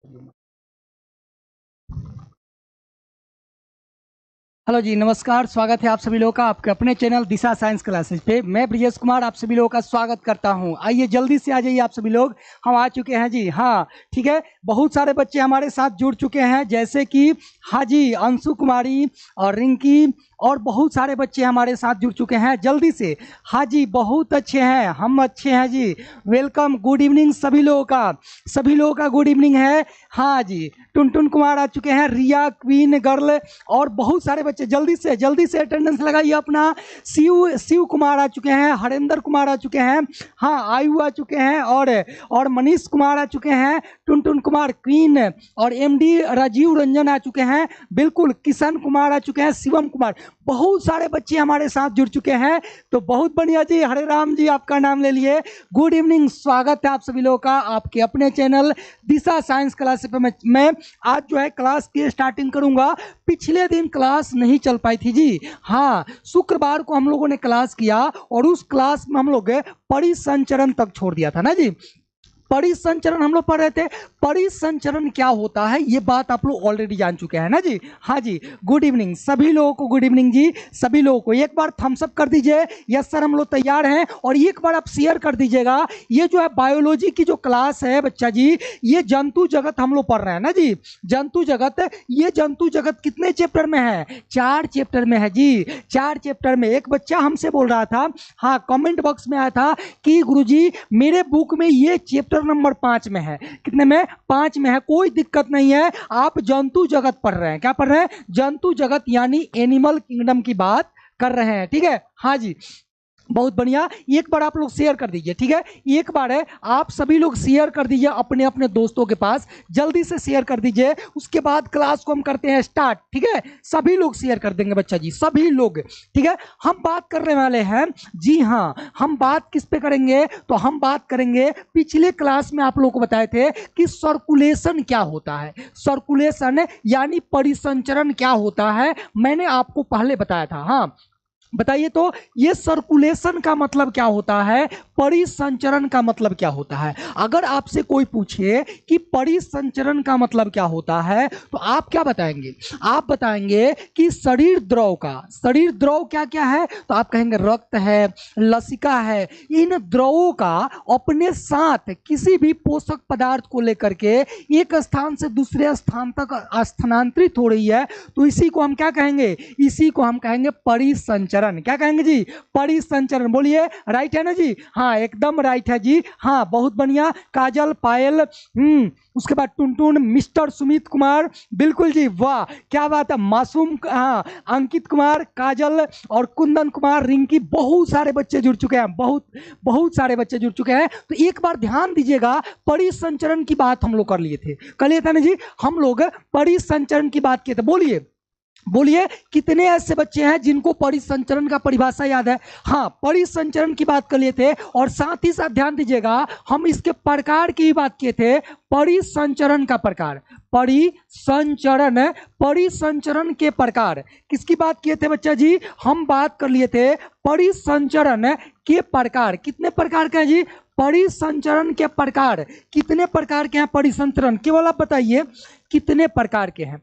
Hello जी, नमस्कार। स्वागत है आप सभी लोगों का आपके अपने चैनल दिशा साइंस क्लासेस पे। मैं ब्रिजेश कुमार आप सभी लोगों का स्वागत करता हूं। आइए जल्दी से आ जाइए आप सभी लोग। हम आ चुके हैं जी। हाँ ठीक है, बहुत सारे बच्चे हमारे साथ जुड़ चुके हैं, जैसे कि हाँ जी अंशु कुमारी और रिंकी, और बहुत सारे बच्चे हमारे साथ जुड़ चुके हैं। जल्दी से हाँ जी, बहुत अच्छे हैं, हम अच्छे हैं जी। वेलकम, गुड इवनिंग सभी लोगों का, सभी लोगों का गुड इवनिंग है। हाँ जी, टुनटुन कुमार आ चुके हैं, रिया, क्वीन गर्ल और बहुत सारे बच्चे। जल्दी से अटेंडेंस लगाइए अपना। शिव शिव कुमार आ चुके हैं, हरेंद्र कुमार आ चुके हैं, हाँ आयु आ चुके हैं, और मनीष कुमार आ चुके हैं, टुनटुन कुमार, क्वीन और एमडी राजीव रंजन आ चुके हैं, बिल्कुल किशन कुमार आ चुके हैं, शिवम कुमार। बहुत सारे बच्चे हमारे साथ जुड़ चुके हैं, तो बहुत बढ़िया जी। हरे राम जी आपका नाम ले लिए। गुड इवनिंग, स्वागत है आप सभी लोगों का आपके अपने चैनल दिशा साइंस क्लास पे। मैं आज जो है क्लास की स्टार्टिंग करूंगा। पिछले दिन क्लास नहीं चल पाई थी जी। हाँ, शुक्रवार को हम लोगों ने क्लास किया और उस क्लास में हम लोग परिसंचरण तक छोड़ दिया था ना जी। परिसंचरण हम लोग पढ़ रहे थे। परिसंचरण क्या होता है ये बात आप लोग ऑलरेडी जान चुके हैं ना जी। हाँ जी, गुड इवनिंग सभी लोगों को, गुड इवनिंग जी सभी लोगों को। एक बार थम्स अप कर दीजिए, यस सर हम लोग तैयार हैं। और एक बार आप शेयर कर दीजिएगा। ये जो है बायोलॉजी की जो क्लास है बच्चा जी, ये जंतु जगत हम लोग पढ़ रहे हैं ना जी। जंतु जगत, ये जंतु जगत कितने चैप्टर में है? 4 चैप्टर में है जी। 4 चैप्टर में। एक बच्चा हमसे बोल रहा था, हाँ कमेंट बॉक्स में आया था कि गुरुजी मेरे बुक में ये चैप्टर नंबर 5 में है। कितने में? 5 में है। कोई दिक्कत नहीं है, आप जंतु जगत पढ़ रहे हैं। क्या पढ़ रहे हैं? जंतु जगत यानी एनिमल किंगडम की बात कर रहे हैं। ठीक है, हाँ जी, बहुत बढ़िया। एक बार आप लोग शेयर कर दीजिए, ठीक है। एक बार है आप सभी लोग शेयर कर दीजिए अपने अपने दोस्तों के पास, जल्दी से शेयर कर दीजिए। उसके बाद क्लास को हम करते हैं स्टार्ट, ठीक है। सभी लोग शेयर कर देंगे बच्चा जी, सभी लोग, ठीक है। हम बात करने वाले हैं जी, हाँ हम बात किस पे करेंगे? तो हम बात करेंगे, पिछले क्लास में आप लोग को बताए थे कि सर्कुलेशन क्या होता है। सर्कुलेशन यानी परिसंचरण क्या होता है, मैंने आपको पहले बताया था। हाँ बताइए तो, ये सर्कुलेशन का मतलब क्या होता है, परिसंचरण का मतलब क्या होता है? अगर आपसे कोई पूछे कि परिसंचरण का मतलब क्या होता है, तो आप क्या बताएंगे? आप बताएंगे कि शरीर द्रव का, शरीर द्रव क्या क्या है? तो आप कहेंगे रक्त है, लसिका है। इन द्रवों का अपने साथ किसी भी पोषक पदार्थ को लेकर के एक स्थान से दूसरे स्थान तक स्थानांतरित हो रही है, तो इसी को हम क्या कहेंगे? इसी को हम कहेंगे परिसंचरण। क्या कहेंगे जी? परिसंचरण। बोलिए, राइट है ना जी? हाँ एकदम राइट है जी। हाँ बहुत बढ़िया। काजल, पायल, उसके बाद टुनटुन, मिस्टर सुमित कुमार, बिल्कुल जी, वाह क्या बात है। मासूम, हाँ अंकित कुमार, काजल और कुंदन कुमार, रिंकी, बहुत सारे बच्चे जुड़ चुके हैं, बहुत बहुत सारे बच्चे जुड़ चुके हैं। तो एक बार ध्यान दीजिएगा, परिसंचरण की बात हम लोग कर लिए थे, कर लिए थे ना जी। हम लोग परिसंचरण की बात किए थे। बोलिए बोलिए, कितने ऐसे बच्चे हैं जिनको परिसंचरण का परिभाषा याद है? हाँ परिसंचरण की बात कर लिए थे, और साथ ही साथ ध्यान दीजिएगा हम इसके प्रकार की बात किए थे। परिसंचरण का प्रकार, परिसंचरण, परिसंचरण के प्रकार किसकी बात किए थे बच्चा जी? हम बात कर लिए थे परिसंचरण के प्रकार। कितने प्रकार के हैं जी? परिसंचरण के प्रकार कितने प्रकार के हैं? परिसंचरण केवल आप बताइए कितने प्रकार के हैं।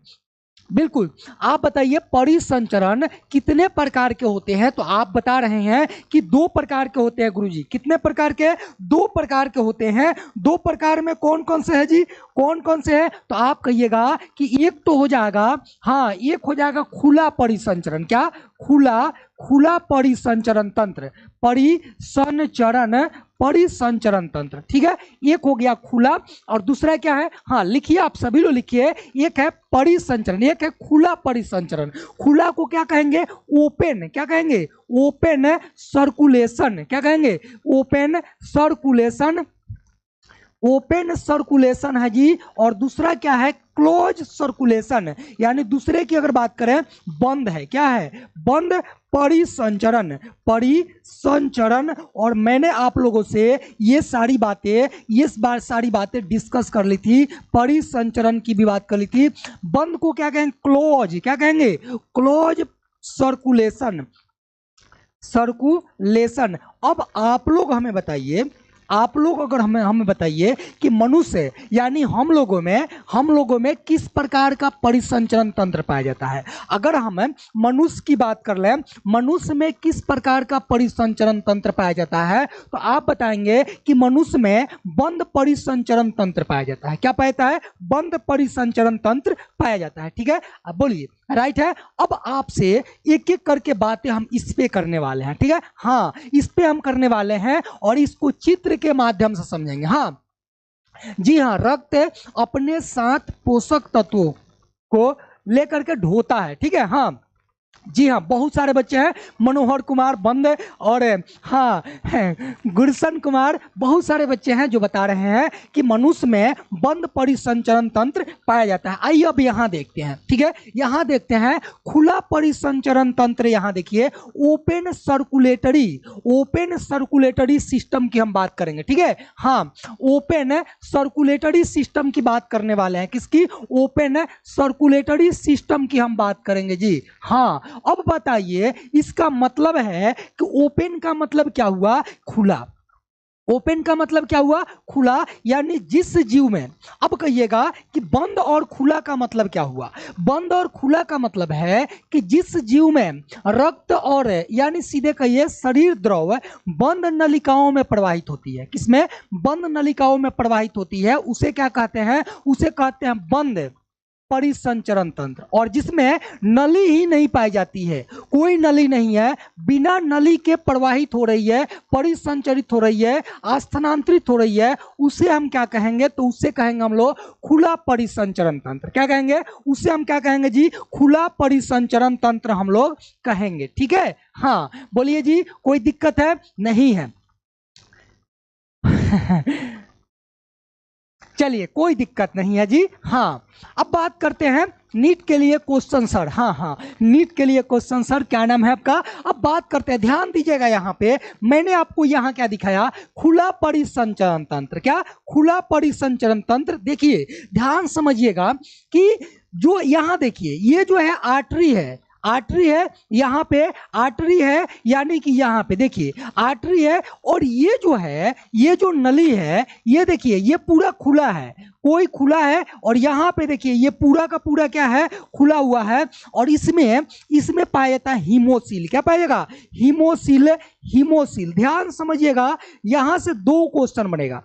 बिल्कुल, आप बताइए परिसंचरण कितने प्रकार के होते हैं? तो आप बता रहे हैं कि 2 प्रकार के होते हैं गुरुजी। कितने प्रकार के? 2 प्रकार के होते हैं। 2 प्रकार में कौन कौन से है जी? कौन कौन से है? तो आप कहिएगा कि एक तो हो जाएगा, हाँ एक हो जाएगा खुला परिसंचरण। क्या? खुला, खुला परिसंचरण तंत्र, परिसंचरण, परिसंचरण तंत्र, ठीक है। एक हो गया खुला, और दूसरा क्या है? हाँ लिखिए, आप सभी लोग लिखिए। एक है परिसंचरण, एक है खुला परिसंचरण। खुला को क्या कहेंगे? ओपन। क्या कहेंगे? Open circulation. क्या कहेंगे? ओपन सर्कुलेशन, ओपन सर्कुलेशन है जी। और दूसरा क्या है? क्लोज सर्कुलेशन, यानी दूसरे की अगर बात करें बंद है। क्या है? बंद परिसंचरण, परिसंचरण। और मैंने आप लोगों से ये सारी बातें, ये सारी बातें डिस्कस कर ली थी। परिसंचरण की भी बात कर ली थी। बंद को क्या कहेंगे? क्लोज। क्या कहेंगे? Close circulation, circulation. अब आप लोग हमें बताइए आप लोग अगर हमें हमें बताइए कि मनुष्य यानी हम लोगों में किस प्रकार का परिसंचरण तंत्र पाया जाता है। अगर हम मनुष्य की बात कर लें, मनुष्य में किस प्रकार का परिसंचरण तंत्र पाया जाता है, तो आप बताएंगे कि मनुष्य में बंद परिसंचरण तंत्र पाया जाता है। क्या पाया जाता है? बंद परिसंचरण तंत्र पाया जाता है। ठीक है, अब बोलिए, राइट है। अब आपसे एक एक करके बातें हम इस पे करने वाले हैं। ठीक है, हाँ, इस पे हम करने वाले हैं और इसको चित्र के माध्यम से समझेंगे। हाँ जी, हाँ, रक्त अपने साथ पोषक तत्वों को लेकर के ढोता है। ठीक है, हाँ जी, हाँ, बहुत सारे बच्चे हैं, मनोहर कुमार बंद और हाँ गुलशन कुमार, बहुत सारे बच्चे हैं जो बता रहे हैं कि मनुष्य में बंद परिसंचरण तंत्र पाया जाता है। आइए अब यहाँ देखते हैं। ठीक है, यहाँ देखते हैं खुला परिसंचरण तंत्र। यहाँ देखिए, ओपन सर्कुलेटरी सिस्टम की हम बात करेंगे। ठीक है, हाँ, ओपन सर्कुलेटरी सिस्टम की बात करने वाले हैं। किसकी? ओपन सर्कुलेटरी सिस्टम की हम बात करेंगे जी। हाँ, अब बताइए, इसका मतलब है कि ओपन का मतलब क्या हुआ? खुला। ओपन का मतलब क्या हुआ? खुला, यानी जिस जीव में, अब कहिएगा कि बंद और खुला का मतलब क्या हुआ? बंद और खुला का मतलब है कि जिस जीव में रक्त और यानी सीधे कहिए शरीर द्रव बंद नलिकाओं में प्रवाहित होती है। किसमें? बंद नलिकाओं में प्रवाहित होती है, उसे क्या कहते हैं? उसे कहते हैं बंद परिसंचरण तंत्र। और जिसमें नली ही नहीं पाई जाती है, कोई नली नहीं है, बिना नली के प्रवाहित हो रही है, परिसंचरित हो रही है, स्थानांतरित हो रही है, उसे हम क्या कहेंगे? तो उसे कहेंगे हम लोग खुला परिसंचरण तंत्र। क्या कहेंगे? उसे हम क्या कहेंगे जी? खुला परिसंचरण तंत्र हम लोग कहेंगे। ठीक है, हाँ, बोलिए जी, कोई दिक्कत है? नहीं है। चलिए, कोई दिक्कत नहीं है जी। हाँ, अब बात करते हैं नीट के लिए क्वेश्चन सर। हाँ हाँ, नीट के लिए क्वेश्चन सर, क्या नाम है आपका? अब बात करते हैं, ध्यान दीजिएगा, यहाँ पे मैंने आपको यहाँ क्या दिखाया? खुला परिसंचरण तंत्र। क्या? खुला परिसंचरण तंत्र। देखिए, ध्यान समझिएगा कि जो यहाँ देखिए, ये जो है आर्टरी है, आर्टरी है, यहाँ पे आर्टरी है, यानी कि यहाँ पे देखिए आर्टरी है, और ये जो है, ये जो नली है, ये देखिए, ये पूरा खुला है, कोई खुला है, और यहाँ पे देखिए ये पूरा का पूरा क्या है? खुला हुआ है। और इसमें इसमें पाया जाता है हीमोसील। क्या पाएगा? हीमोसील। हीमोसील, ध्यान समझिएगा, यहां से दो क्वेश्चन बनेगा,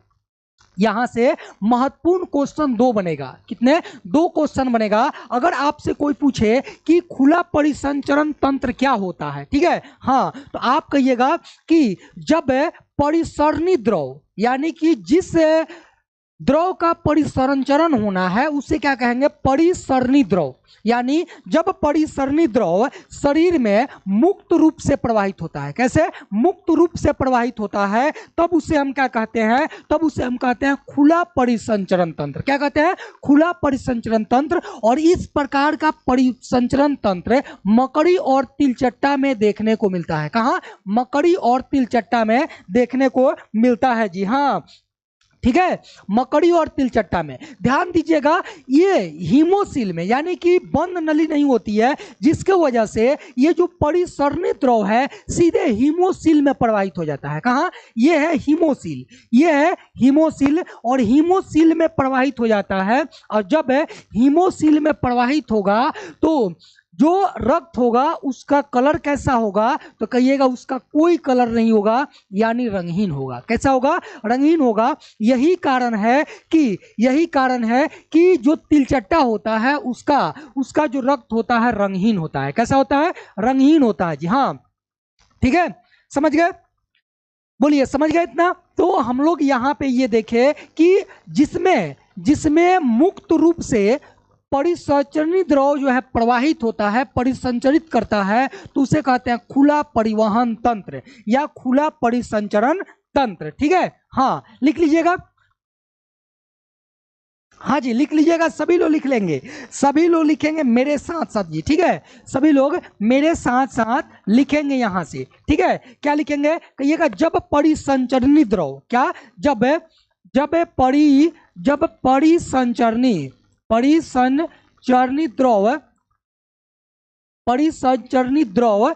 यहां से महत्वपूर्ण क्वेश्चन दो बनेगा। कितने? दो क्वेश्चन बनेगा। अगर आपसे कोई पूछे कि खुला परिसंचरण तंत्र क्या होता है, ठीक है, हाँ, तो आप कहिएगा कि जब परिसरणी द्रव, यानी कि जिस द्रव का परिसंचरण होना है, उसे क्या कहेंगे? परिसरणी द्रव। यानी जब परिसरणी द्रव शरीर में मुक्त रूप से प्रवाहित होता है। कैसे? मुक्त रूप से प्रवाहित होता है, तब उसे हम क्या कहते हैं? तब उसे हम कहते हैं खुला परिसंचरण तंत्र। क्या कहते हैं? खुला परिसंचरण तंत्र। और इस प्रकार का परिसंचरण तंत्र मकड़ी और तिलचट्टा में देखने को मिलता है। कहां? मकड़ी और तिलचट्टा में देखने को मिलता है जी। हाँ, ठीक है, मकड़ी और तिलचट्टा में। ध्यान दीजिएगा, ये हीमोसील में, यानी कि बंद नली नहीं होती है, जिसके वजह से ये जो परिसरणी द्रव है सीधे हीमोसील में प्रवाहित हो जाता है। कहां? ये है हीमोसील, ये है हीमोसील, और हीमोसील में प्रवाहित हो जाता है। और जब हीमोसील में प्रवाहित होगा तो जो रक्त होगा उसका कलर कैसा होगा? तो कहिएगा उसका कोई कलर नहीं होगा, यानी रंगहीन होगा। कैसा होगा? रंगहीन होगा। यही कारण है कि जो तिलचट्टा होता है उसका जो रक्त होता है रंगहीन होता है। कैसा होता है? रंगहीन होता है जी। हाँ, ठीक है, समझ गए? बोलिए, समझ गए इतना? तो हम लोग यहाँ पे ये देखे कि जिसमें जिसमें मुक्त रूप से परिसंचरणीय द्रव जो है प्रवाहित होता है, परिसंचरित करता है, तो उसे कहते हैं खुला परिवहन तंत्र या खुला परिसंचरण तंत्र। ठीक है, हाँ, लिख लीजिएगा। हाँ जी, लिख लीजिएगा, सभी लोग लिख लेंगे, सभी लोग लिखेंगे मेरे साथ साथ जी। ठीक है, सभी लोग मेरे साथ साथ लिखेंगे यहां से। ठीक है, क्या लिखेंगे? कहिएगा, जब परिसंचरणीय द्रव, क्या? जब जब परिसंचरणीय द्रव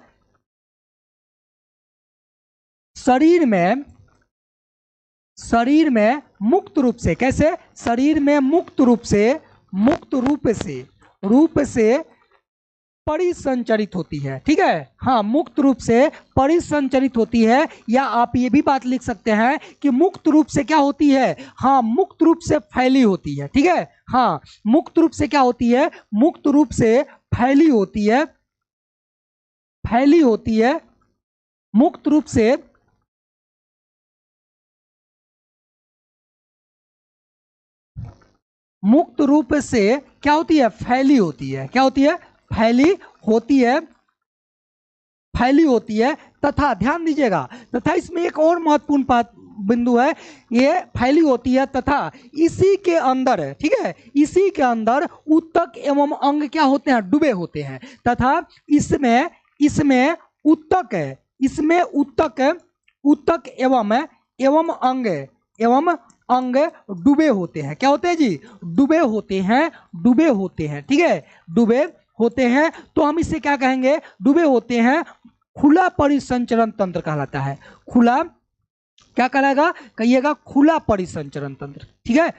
शरीर में शरीर में मुक्त रूप से, कैसे, शरीर में मुक्त रूप से परिसंचरित होती है, ठीक है, हाँ, मुक्त रूप से परिसंचरित होती है। या आप ये भी बात लिख सकते हैं कि मुक्त रूप से क्या होती है, हाँ, मुक्त रूप से फैली होती है, ठीक है, हाँ, मुक्त रूप से क्या होती है, मुक्त रूप से फैली होती है, मुक्त रूप से क्या होती है, फैली होती है, क्या होती है, फैली होती है तथा, ध्यान दीजिएगा, तथा इसमें एक और महत्वपूर्ण बात बिंदु है, ये फैली होती है तथा इसी के अंदर, ठीक है, इसी के अंदर ऊतक एवं अंग क्या होते हैं, डूबे होते हैं, तथा इसमें ऊतक एवं अंग डूबे होते हैं, क्या होते हैं जी, डूबे होते हैं, ठीक है, डूबे होते हैं। तो हम इसे क्या कहेंगे, डूबे होते हैं, खुला परिसंचरण तंत्र कहलाता है। खुला क्या कहलाएगा, कहिएगा, खुला परिसंचरण तंत्र, ठीक है,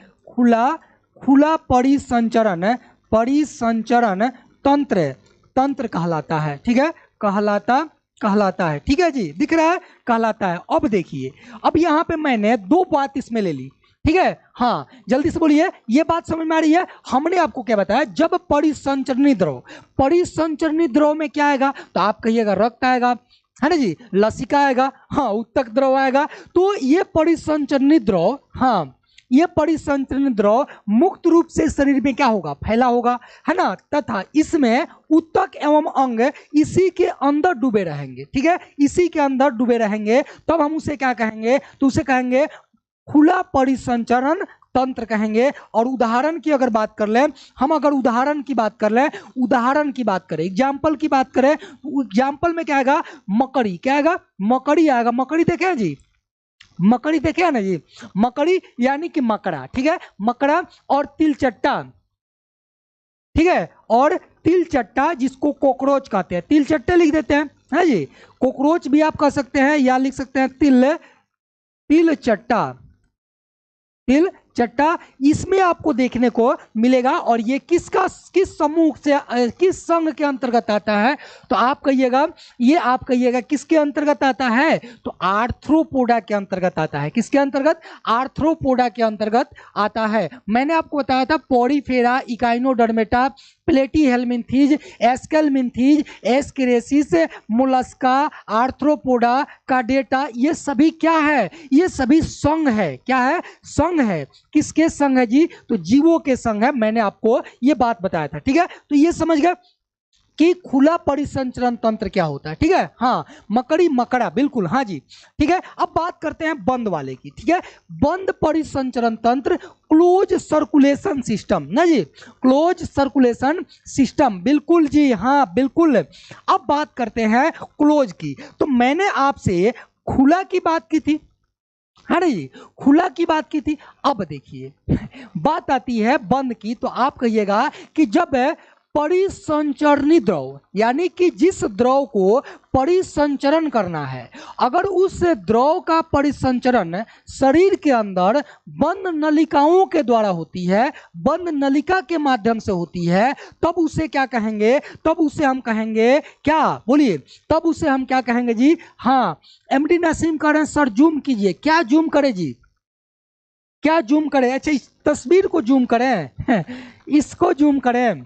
खुला परिसंचरण तंत्र कहलाता है, ठीक है, कहलाता है, ठीक है जी, दिख रहा है, कहलाता है। अब देखिए, अब यहाँ पे मैंने दो बात इसमें ले ली, ठीक है, हाँ, जल्दी से बोलिए, ये बात समझ में आ रही है। हमने आपको क्या बताया, जब परिसंचरणित द्रव में क्या आएगा, तो आप कहिएगा रक्त आएगा, है ना जी, लसिका आएगा, हाँ, उत्तक द्रव आएगा। तो ये परिसंचरणित द्रव, हाँ, ये परिसंचरणित द्रव मुक्त रूप से शरीर में क्या होगा, फैला होगा, है ना, तथा इसमें उत्तक एवं अंग इसी के अंदर डूबे रहेंगे, ठीक है, इसी के अंदर डूबे रहेंगे। तब हम उसे क्या कहेंगे, तो उसे कहेंगे खुला परिसंचरण तंत्र कहेंगे। और उदाहरण की अगर बात कर लें, हम अगर उदाहरण की बात करें, एग्जाम्पल की बात करें, एग्जाम्पल में क्या आएगा, मकड़ी, क्या आएगा, मकड़ी आएगा। मकड़ी देखे जी, मकड़ी देखे है ना जी, मकड़ी यानी कि मकड़ा, ठीक है, मकड़ा और तिलचट्टा, ठीक है, और तिलचट्टा जिसको कॉकरोच कहते हैं, तिलचट्टे लिख देते हैं, है जी, कॉकरोच भी आप कह सकते हैं, या लिख सकते हैं तिलचट्टा, इसमें आपको देखने को मिलेगा। और ये किस समूह से, किस संघ के अंतर्गत आता है, तो आप कहिएगा किसके अंतर्गत आता है, तो आर्थ्रोपोडा के अंतर्गत आता है। किसके अंतर्गत, आर्थ्रोपोडा के अंतर्गत आता है। मैंने आपको बताया था Porifera, Echinodermata, Platyhelminthes, Aschelminthes, Ascaris, Mollusca, Arthropoda, Chordata, ये सभी क्या है, ये सभी संघ है, क्या है, संघ है। किसके संघ है जी, तो जीवों के संघ है। मैंने आपको ये बात बताया था, ठीक है, तो ये समझ गए कि खुला परिसंचरण तंत्र क्या होता है, ठीक है, हाँ, मकड़ी, मकड़ा, बिल्कुल, हाँ जी, ठीक है। अब बात करते हैं बंद वाले की, ठीक है, बंद परिसंचरण तंत्र, क्लोज सर्कुलेशन सिस्टम, ना जी, क्लोज सर्कुलेशन सिस्टम, बिल्कुल जी, हाँ, बिल्कुल। अब बात करते हैं क्लोज की। तो मैंने आपसे खुला की बात की थी, है ना जी, खुला की बात की थी। अब देखिए बात आती है बंद की। तो आप कहिएगा कि जब परिसंचरणीय द्रव, यानी कि जिस द्रव को परिसंचरण करना है, अगर उस द्रव का परिसंचरण शरीर के अंदर बंद नलिकाओं के द्वारा होती है, बंद नलिका के माध्यम से होती है, तब उसे क्या कहेंगे, तब उसे हम कहेंगे क्या, बोलिए, तब उसे हम क्या कहेंगे जी, हाँ, एमडी नसीम करें सर, जूम कीजिए, क्या जूम करें जी, क्या जूम करें, अच्छा इस तस्वीर को जूम करें इसको जूम करें,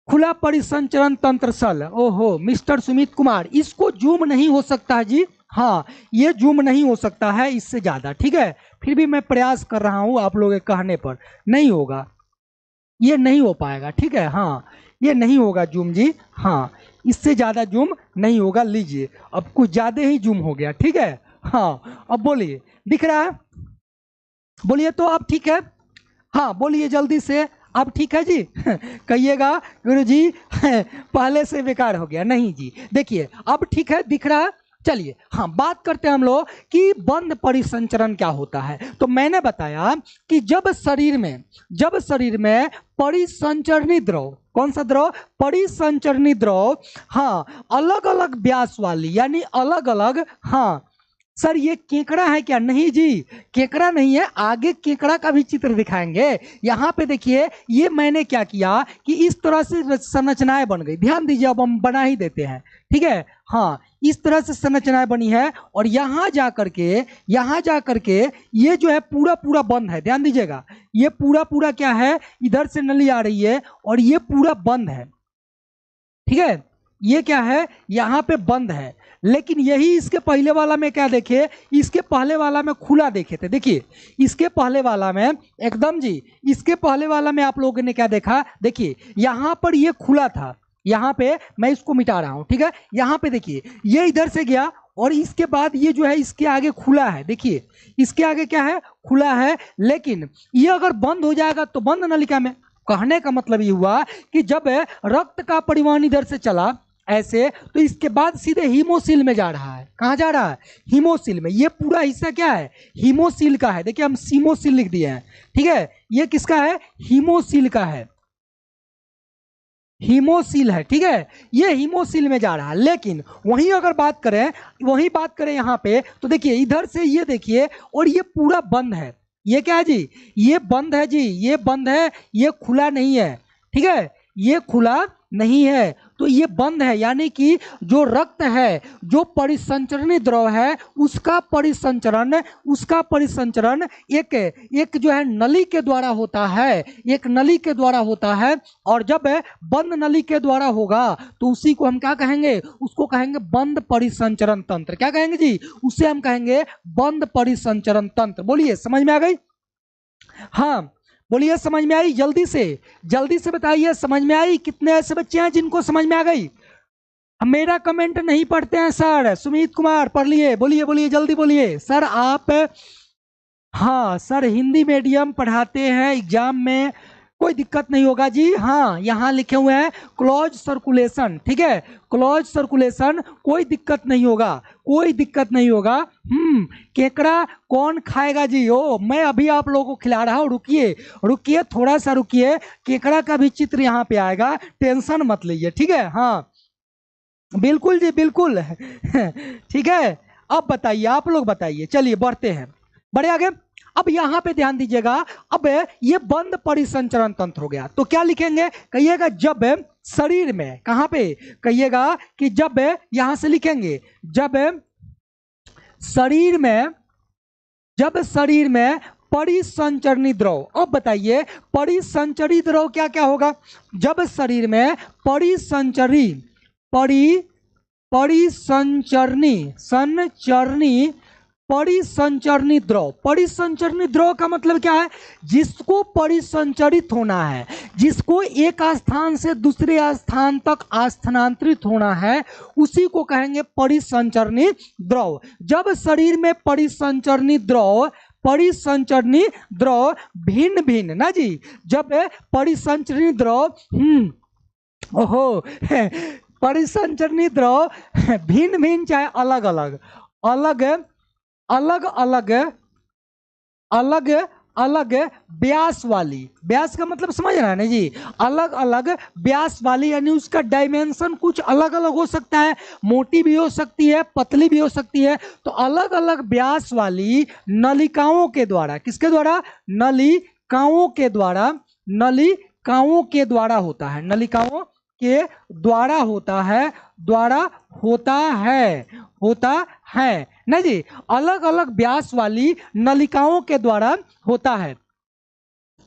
खुला परिसंचरण तंत्र सल, ओहो मिस्टर सुमित कुमार, इसको जूम नहीं हो सकता है जी, हाँ, ये जूम नहीं हो सकता है इससे ज्यादा, ठीक है, फिर भी मैं प्रयास कर रहा हूं, आप लोगों के कहने पर नहीं होगा, ये नहीं हो पाएगा, ठीक है, हाँ, ये नहीं होगा जूम जी, हाँ, इससे ज्यादा जूम नहीं होगा। लीजिए, अब कुछ ज्यादा ही जूम हो गया, ठीक है, हाँ, अब बोलिए, दिख रहा है, बोलिए तो अब ठीक है, हाँ, बोलिए जल्दी से, अब ठीक है जी कहिएगा गुरु जी पहले से बेकार हो गया, नहीं जी, देखिए अब ठीक है, दिख रहा है। चलिए, हाँ, बात करते हैं हम लोग कि बंद परिसंचरण क्या होता है। तो मैंने बताया कि जब शरीर में परिसंचरणीय द्रव, कौन सा द्रव, परिसंचरणीय द्रव, हाँ, अलग अलग व्यास वाली, यानी अलग अलग, हाँ, सर ये केकड़ा है क्या? नहीं जी, केकड़ा नहीं है, आगे केकड़ा का भी चित्र दिखाएंगे। यहाँ पे देखिए ये मैंने क्या किया कि इस तरह से संरचनाएं बन गई, ध्यान दीजिए, अब हम बना ही देते हैं, ठीक है। हाँ, इस तरह से संरचनाएं बनी है और यहाँ जा करके ये जो है पूरा पूरा बंद है, ध्यान दीजिएगा, ये पूरा पूरा क्या है, इधर से नली आ रही है और ये पूरा बंद है, ठीक है। ये क्या है, यहाँ पे बंद है, लेकिन यही इसके पहले वाला में क्या देखे, इसके पहले वाला में खुला देखे थे। देखिए इसके पहले वाला में एकदम जी, इसके पहले वाला में आप लोगों ने क्या देखा, देखिए यहाँ पर ये खुला था, यहाँ पे मैं इसको मिटा रहा हूँ, ठीक है। यहाँ पे देखिए ये इधर से गया और इसके बाद ये जो है इसके आगे खुला है, देखिए इसके आगे क्या है, खुला है, लेकिन ये अगर बंद हो जाएगा तो बंद नलिका में। कहने का मतलब ये हुआ कि जब रक्त का परिवहन इधर से चला ऐसे, तो इसके बाद सीधे हीमोसिल में जा रहा है। कहाँ जा रहा है, हीमोसिल में। ये पूरा हिस्सा क्या है, हीमोसिल का है। देखिए हम सीमोसिल लिख दिए हैं, ठीक है। ये किसका है, हीमोसिल का है, हीमोसिल है, ठीक है। ये हीमोसिल में जा रहा है, लेकिन वहीं अगर बात करें यहाँ पे, तो देखिए इधर से ये देखिए और ये पूरा बंद है। ये क्या है जी, ये बंद है जी, ये बंद है, ये खुला नहीं है, ठीक है, ये खुला नहीं है, तो ये बंद है। यानी कि जो रक्त है, जो परिसंचरणीय द्रव है, उसका परिसंचरण एक जो है नली के द्वारा होता है, एक नली के द्वारा होता है। और जब बंद नली के द्वारा होगा तो उसी को हम क्या कहेंगे, उसको कहेंगे बंद परिसंचरण तंत्र। क्या कहेंगे जी, उसे हम कहेंगे बंद परिसंचरण तंत्र। बोलिए समझ में आ गई? हाँ बोलिए समझ में आई? जल्दी से बताइए, समझ में आई? कितने ऐसे बच्चे हैं जिनको समझ में आ गई? मेरा कमेंट नहीं पढ़ते हैं सर। सुमित कुमार पढ़ लिए, बोलिए जल्दी बोलिए। सर आप, हाँ सर हिंदी मीडियम पढ़ाते हैं, एग्जाम में कोई दिक्कत नहीं होगा जी। हाँ यहाँ लिखे हुए हैं क्लोज सर्कुलेशन, ठीक है, क्लोज सर्कुलेशन, कोई दिक्कत नहीं होगा। केकड़ा कौन खाएगा जी? ओ मैं अभी आप लोगों को खिला रहा हूँ, रुकिए थोड़ा सा रुकिए, केकड़ा का भी चित्र यहाँ पे आएगा, टेंशन मत लीजिए, ठीक है। हाँ बिल्कुल जी बिल्कुल ठीक है। अब बताइए, आप लोग बताइए, चलिए बढ़ते हैं, बढ़े आगे। अब यहां पे ध्यान दीजिएगा, अब ये बंद परिसंचरण तंत्र हो गया, तो क्या लिखेंगे, कहिएगा जब शरीर में, कहां पे कहिएगा कि जब, यहां से लिखेंगे जब शरीर में परिसंचरणीय द्रव। अब बताइए परिसंचरणीय द्रव क्या क्या होगा, जब शरीर में परिसंचरणीय द्रव का मतलब क्या है, जिसको परिसंचरित होना है, जिसको एक स्थान से दूसरे स्थान तक स्थानांतरित होना है, उसी को कहेंगे परिसंचरणीय द्रव। जब शरीर में परिसंचरणीय द्रव भिन्न ना जी, जब परिसंचरणीय द्रव परिसंचरणीय द्रव भिन्न चाहे अलग व्यास वाली, व्यास का मतलब समझ रहा है ना जी, अलग अलग व्यास वाली, यानी उसका डायमेंशन कुछ अलग अलग हो सकता है, मोटी भी हो सकती है, पतली भी हो सकती है। तो अलग अलग व्यास वाली नलिकाओं के द्वारा, किसके द्वारा, नलिकाओं के द्वारा होता है, नलिकाओं के द्वारा होता है ना जी, अलग अलग व्यास वाली नलिकाओं के द्वारा होता है।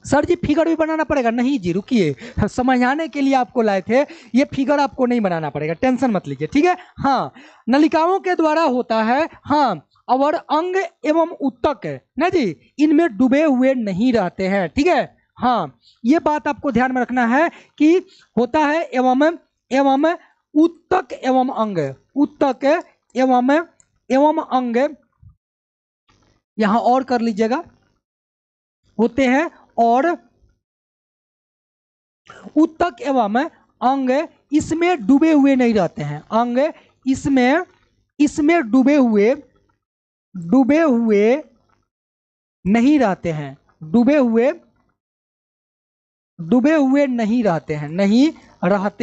सर जी फिगर भी बनाना पड़ेगा? नहीं जी रुकिए, समझाने के लिए आपको लाए थे, ये फिगर आपको नहीं बनाना पड़ेगा, टेंशन मत लीजिए, ठीक है। हाँ नलिकाओं के द्वारा होता है, हाँ, और अंग एवं उत्तक ना जी, इनमें डूबे हुए नहीं रहते हैं, ठीक है। हाँ ये बात आपको ध्यान में रखना है कि होता है एवं उत्तक एवं अंग, एवं अंग, यहां और कर लीजिएगा, होते हैं, और उत्तक एवं अंग इसमें डूबे हुए नहीं रहते हैं, अंग इसमें डूबे हुए नहीं रहते हैं, डूबे हुए नहीं रहते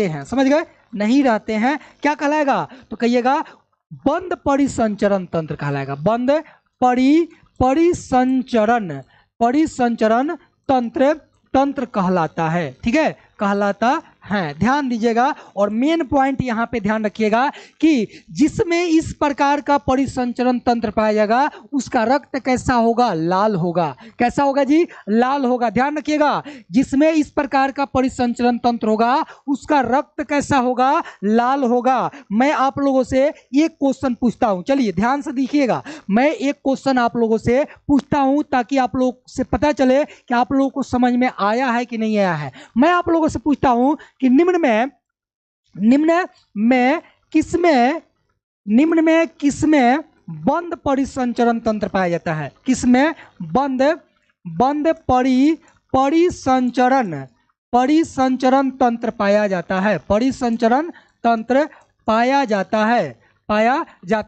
हैं, समझ गए, नहीं रहते हैं, क्या कहलाएगा, तो कहिएगा बंद परिसंचरण तंत्र कहलाएगा। बंद परिसंचरण तंत्र कहलाता है। ठीक है, कहलाता है। ध्यान दीजिएगा और मेन पॉइंट यहां पे ध्यान रखिएगा कि जिसमें इस प्रकार का परिसंचरण तंत्र पाया जाएगा उसका रक्त कैसा होगा? लाल होगा। कैसा होगा जी? लाल होगा। ध्यान रखिएगा, जिसमें इस प्रकार का परिसंचरण तंत्र होगा उसका रक्त कैसा होगा? लाल होगा। मैं आप लोगों से एक क्वेश्चन पूछता हूं, चलिए ध्यान से देखिएगा। मैं एक क्वेश्चन आप लोगों से पूछता हूं ताकि आप लोग से पता चले कि आप लोगों को समझ में आया है कि नहीं आया है। मैं आप लोगों से पूछता हूं कि निम्न में किसमें बंद परिसंचरण तंत्र पाया जाता है? किसमें बंद परिसंचरण तंत्र पाया जाता है? परिसंचरण तंत्र पाया जाता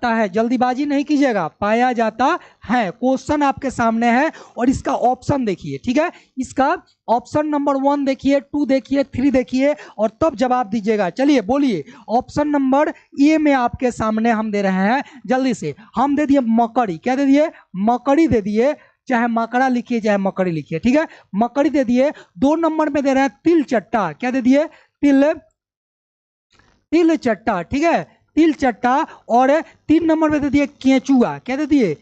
है। जल्दीबाजी नहीं कीजिएगा, पाया जाता है। क्वेश्चन आपके सामने है और इसका ऑप्शन देखिए। ठीक है, इसका ऑप्शन नंबर 1 देखिए, 2 देखिए, 3 देखिए और तब जवाब दीजिएगा। चलिए बोलिए। ऑप्शन नंबर ए में आपके सामने हम दे रहे हैं, जल्दी से हम दे दिए मकड़ी। क्या दे दिए? मकड़ी दे दिए, चाहे मकड़ा लिखिए चाहे मकड़ी लिखिए। ठीक है, मकड़ी दे दिए। 2 नंबर में दे रहे हैं तिल चट्टा। क्या दे दिए? तिल चट्टा। ठीक है, तिल चट्टा। और 3 नंबर में दे दिए केंचुआ। क्या दे दिए?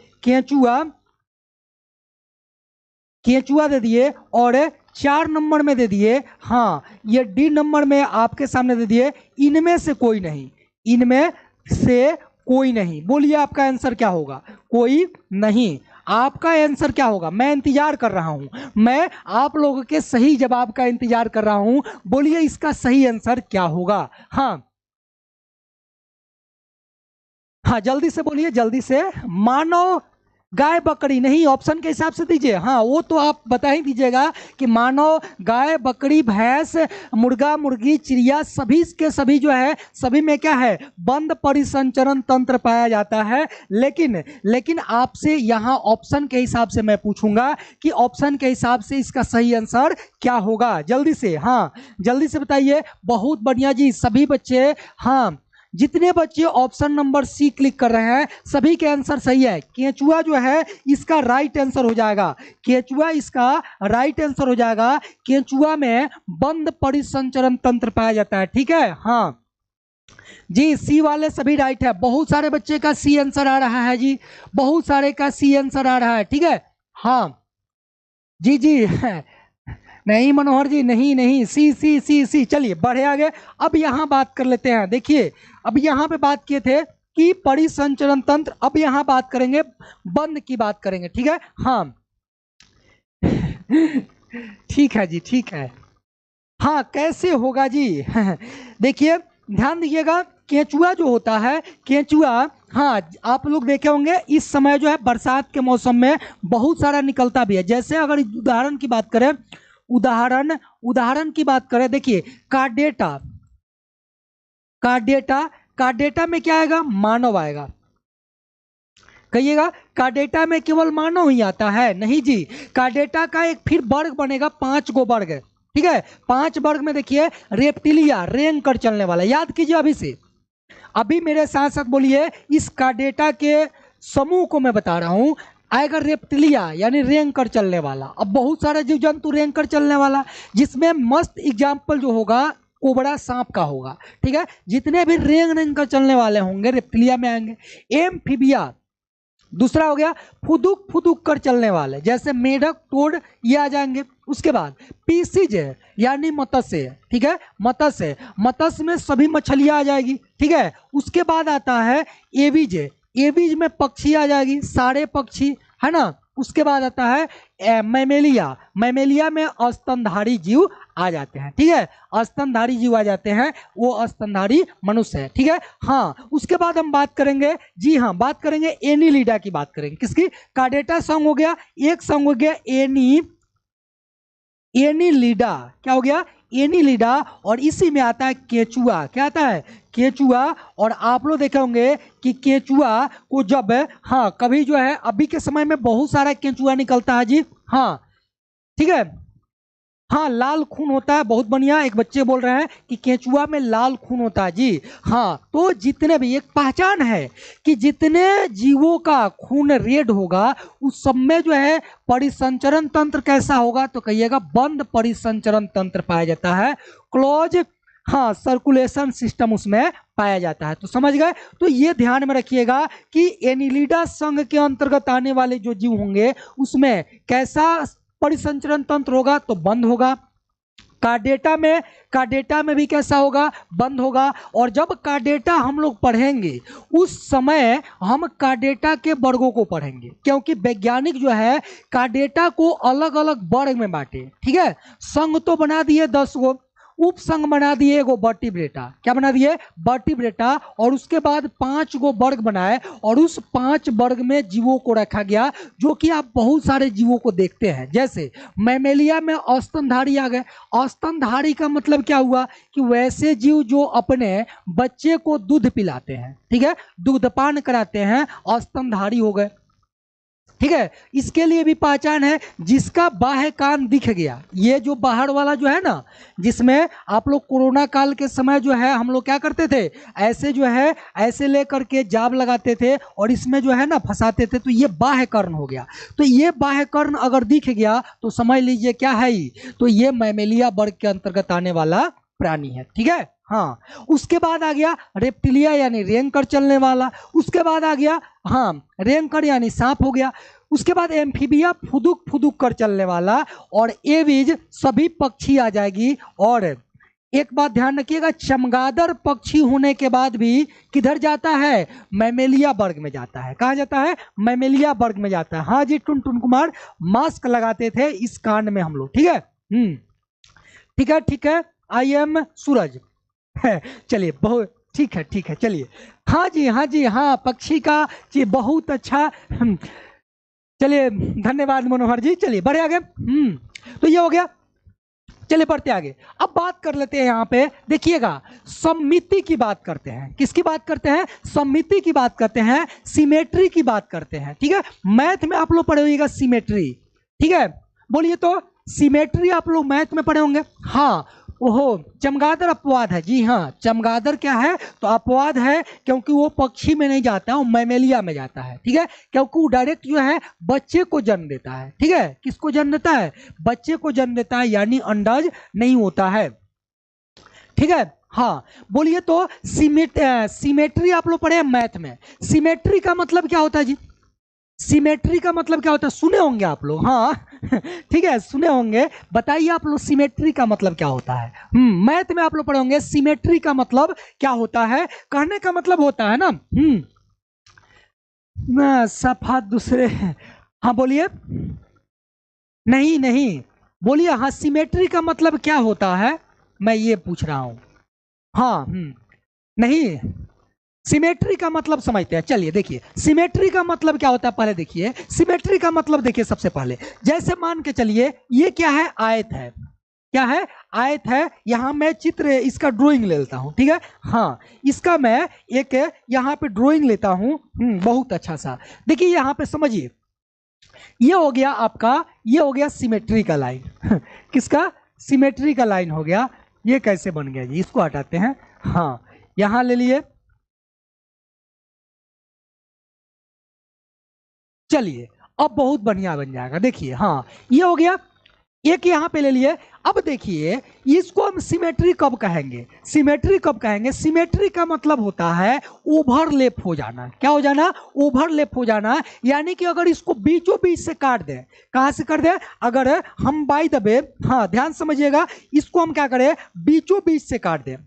केंचुआ दे दिए। और 4 नंबर में दे दिए, हाँ ये डी नंबर में आपके सामने दे दिए इनमें से कोई नहीं। इनमें से कोई नहीं। बोलिए आपका आंसर क्या होगा? कोई नहीं। आपका आंसर क्या होगा? मैं इंतजार कर रहा हूं, मैं आप लोगों के सही जवाब का इंतजार कर रहा हूं। बोलिए इसका सही आंसर क्या होगा? हाँ जल्दी से बोलिए, जल्दी से। मानव, गाय, बकरी नहीं, ऑप्शन के हिसाब से दीजिए। हाँ वो तो आप बता ही दीजिएगा कि मानव, गाय, बकरी, भैंस, मुर्गा, मुर्गी, चिड़िया सभी के सभी जो है सभी में क्या है? बंद परिसंचरण तंत्र पाया जाता है। लेकिन आपसे यहाँ ऑप्शन के हिसाब से मैं पूछूंगा कि ऑप्शन के हिसाब से इसका सही आंसर क्या होगा? जल्दी से, हाँ जल्दी से बताइए। बहुत बढ़िया जी, सभी बच्चे, हाँ जितने बच्चे ऑप्शन नंबर सी क्लिक कर रहे हैं सभी के आंसर सही है। केंचुआ जो है इसका राइट आंसर हो जाएगा। केंचुआ इसका राइट आंसर हो जाएगा। केंचुआ में बंद परिसंचरण तंत्र पाया जाता है। ठीक है, हाँ जी, सी वाले सभी राइट है। बहुत सारे बच्चे का सी आंसर आ रहा है जी, बहुत सारे का सी आंसर आ रहा है। ठीक है, हाँ जी नहीं मनोहर जी, नहीं, सी सी सी सी। चलिए बढ़े आगे। अब यहां बात कर लेते हैं। देखिए अब यहां पे बात किए थे कि परिसंचरण तंत्र, अब यहां बात करेंगे बंद की बात करेंगे। ठीक है, हाँ ठीक है जी, ठीक है। हाँ कैसे होगा जी? देखिए ध्यान दीजिएगा, केंचुआ जो होता है, केंचुआ, हाँ आप लोग देखे होंगे इस समय जो है बरसात के मौसम में बहुत सारा निकलता भी है। जैसे अगर उदाहरण की बात करें, उदाहरण की बात करें, देखिए कार्डेटा में क्या आएगा? मानव आएगा। कहिएगा कार्डेटा में केवल मानव ही आता है? नहीं जी, कार्डेटा का एक फिर वर्ग बनेगा, 5 गो वर्ग। ठीक है, 5 वर्ग में देखिए रेप्टिलिया, रेंग कर चलने वाला, याद कीजिए अभी से, अभी मेरे साथ साथ बोलिए। इस कार्डेटा के समूह को मैं बता रहा हूं, आएगा रेप्टिलिया यानी रेंग कर चलने वाला। अब बहुत सारे जीव जंतु रेंग कर चलने वाला, जिसमें मस्त एग्जाम्पल जो होगा कोबरा सांप का होगा। ठीक है, जितने भी रेंग कर चलने वाले होंगे रेप्टिलिया में आएंगे। एम्फीबिया दूसरा हो गया, फुदुक कर चलने वाले, जैसे मेढक, टोड, ये आ जाएंगे। उसके बाद पीसीज यानी मत्स्य। ठीक है, मत्स्य में सभी मछलियां आ जाएगी। ठीक है, उसके बाद आता है एविज, एविज में पक्षी आ जाएगी, सारे पक्षी, है ना। उसके बाद आता है मैमेलिया, मैमेलिया में स्तनधारी जीव आ जाते हैं। ठीक है, स्तनधारी जीव आ जाते हैं, वो स्तनधारी मनुष्य है। ठीक है, हाँ उसके बाद हम बात करेंगे, जी हाँ बात करेंगे एनीलिडा की बात करेंगे। किसकी? कार्डेटा सॉन्ग हो गया, एक सॉन्ग हो गया एनीलिडा। क्या हो गया? एनीलिडा। और इसी में आता है केचुआ। क्या आता है? केचुआ। और आप लोग देखे होंगे कि केचुआ को जब, हाँ कभी जो है अभी के समय में बहुत सारा केचुआ निकलता है जी, हाँ ठीक है, हाँ, लाल खून होता है, बहुत बढ़िया। एक बच्चे बोल रहे हैं कि केंचुआ में लाल खून होता है जी। हाँ, तो जितने भी, एक पहचान है कि जितने जीवों का खून रेड होगा उस सब में जो है परिसंचरण तंत्र कैसा होगा, तो कहिएगा बंद परिसंचरण तंत्र पाया जाता है, क्लोज, हाँ, सर्कुलेशन सिस्टम उसमें पाया जाता है। तो समझ गए। तो ये ध्यान में रखिएगा कि एनिलिडा संघ के अंतर्गत आने वाले जो जीव होंगे उसमें कैसा परिसंचरण तंत्र होगा, तो बंद होगा। कार्डेटा में भी कैसा होगा, बंद होगा। और जब कार्डेटा हम लोग पढ़ेंगे उस समय हम कार्डेटा के वर्गों को पढ़ेंगे, क्योंकि वैज्ञानिक जो है कार्डेटा को अलग अलग वर्ग में बांटे, ठीक है। संघ तो बना दिए 10 गो, उप संघ बना दिए एगो वर्टिब्रेटा, क्या बना दिए, वर्टिब्रेटा। और उसके बाद 5 गो वर्ग बनाए और उस 5 वर्ग में जीवों को रखा गया, जो कि आप बहुत सारे जीवों को देखते हैं। जैसे मैमेलिया में औस्तनधारी आ गए। औस्तनधारी का मतलब क्या हुआ कि वैसे जीव जो अपने बच्चे को दूध पिलाते हैं, ठीक है, दूधपान कराते हैं, औस्तनधारी हो गए, ठीक है। इसके लिए भी पहचान है, जिसका बाह्य कान दिख गया, ये जो बाहर वाला जो है ना, जिसमें आप लोग कोरोना काल के समय जो है हम लोग क्या करते थे, ऐसे जो है ऐसे लेकर के जाब लगाते थे और इसमें जो है ना फंसाते थे, तो ये बाह्य कर्ण हो गया। तो ये बाह्य कर्ण अगर दिख गया तो समझ लीजिए क्या है ही, तो ये मैमेलिया वर्ग के अंतर्गत आने वाला प्राणी है, ठीक है। हाँ, उसके बाद आ गया रेप्टिलिया यानी रेंग कर चलने वाला। उसके बाद आ गया, हाँ, रेंग कर यानी सांप हो गया। उसके बाद एम्फीबिया फुदुक फुदुक कर चलने वाला। और एविज सभी पक्षी आ जाएगी। और एक बात ध्यान रखिएगा, चमगादड़ पक्षी होने के बाद भी किधर जाता है, मैमेलिया वर्ग में जाता है। कहाँ जाता है, मैमेलिया वर्ग में जाता है। हाँ जी, टुनटुन कुमार, मास्क लगाते थे इस कांड में हम लोग, ठीक है। ठीक है, ठीक है। आई एम सूरज। चलिए, बहुत ठीक है, ठीक है, चलिए। हाँ जी, हाँ जी, हाँ, पक्षी का जी बहुत अच्छा। चलिए, धन्यवाद मनोहर जी। चलिए बढ़े आगे। तो ये हो गया। चलिए बढ़ते आगे। अब बात कर लेते हैं, यहाँ पे देखिएगा, सममिति की बात करते हैं। किसकी बात करते हैं, सममिति की बात करते हैं, सिमेट्री की बात करते हैं, ठीक है। मैथ में आप लोग पढ़े होइएगा सिमेट्री, ठीक है। बोलिए तो, सिमेट्री आप लोग मैथ में पढ़े होंगे। हाँ, ओहो, चमगादड़ अपवाद है जी। हाँ, चमगादड़ क्या है, तो अपवाद है, क्योंकि वो पक्षी में नहीं जाता है, वो मैमेलिया में जाता है, ठीक है। क्योंकि वो डायरेक्ट जो है बच्चे को जन्म देता है, ठीक है। किसको जन्म देता है, बच्चे को जन्म देता है, यानी अंडाज नहीं होता है, ठीक है। हाँ, बोलिए तो, सिमेट्री आप लोग पढ़े हैं मैथ में। सिमेट्री का मतलब क्या होता है जी, सिमेट्री का मतलब क्या होता है, सुने होंगे आप लोग, हाँ। ठीक है, सुने होंगे। बताइए आप लोग सिमेट्री का मतलब क्या होता है। मैथ में आप लोग पढ़े होंगे सिमेट्री का मतलब क्या होता है। कहने का मतलब होता है ना सफा दूसरे, हाँ बोलिए, नहीं नहीं, बोलिए, हाँ, सिमेट्री का मतलब क्या होता है, मैं ये पूछ रहा हूं। हाँ, नहीं, सिमेट्री का मतलब समझते हैं। चलिए देखिए, सिमेट्री का मतलब क्या होता है, पहले देखिए सिमेट्री का मतलब। देखिए सबसे पहले, जैसे मान के चलिए ये क्या है, आयत है, क्या है, आयत है। यहां मैं चित्र इसका ड्राइंग ले लेता हूं, ठीक है। हाँ, इसका मैं एक यहां पे ड्राइंग लेता हूं, बहुत अच्छा सा। देखिए यहां पे समझिए, ये हो गया आपका, ये हो गया सिमेट्री का लाइन। किसका, सिमेट्री का लाइन हो गया। ये कैसे बन गया जी, इसको हटाते हैं। हाँ, यहां ले लिए, चलिए अब बहुत बढ़िया बन जाएगा। देखिए, हाँ, ये हो गया, एक यहाँ पे ले लिए। अब देखिए, इसको हम सिमेट्री कब कहेंगे, सिमेट्री कब कहेंगे, सिमेट्री का मतलब होता है ओवरलैप हो जाना। क्या हो जाना, ओवरलैप हो जाना। यानी कि अगर इसको बीचों बीच से काट दें, कहाँ से कर दें, अगर हम बाय द वे, हाँ ध्यान समझिएगा, इसको हम क्या करें, बीचों बीच से काट दें,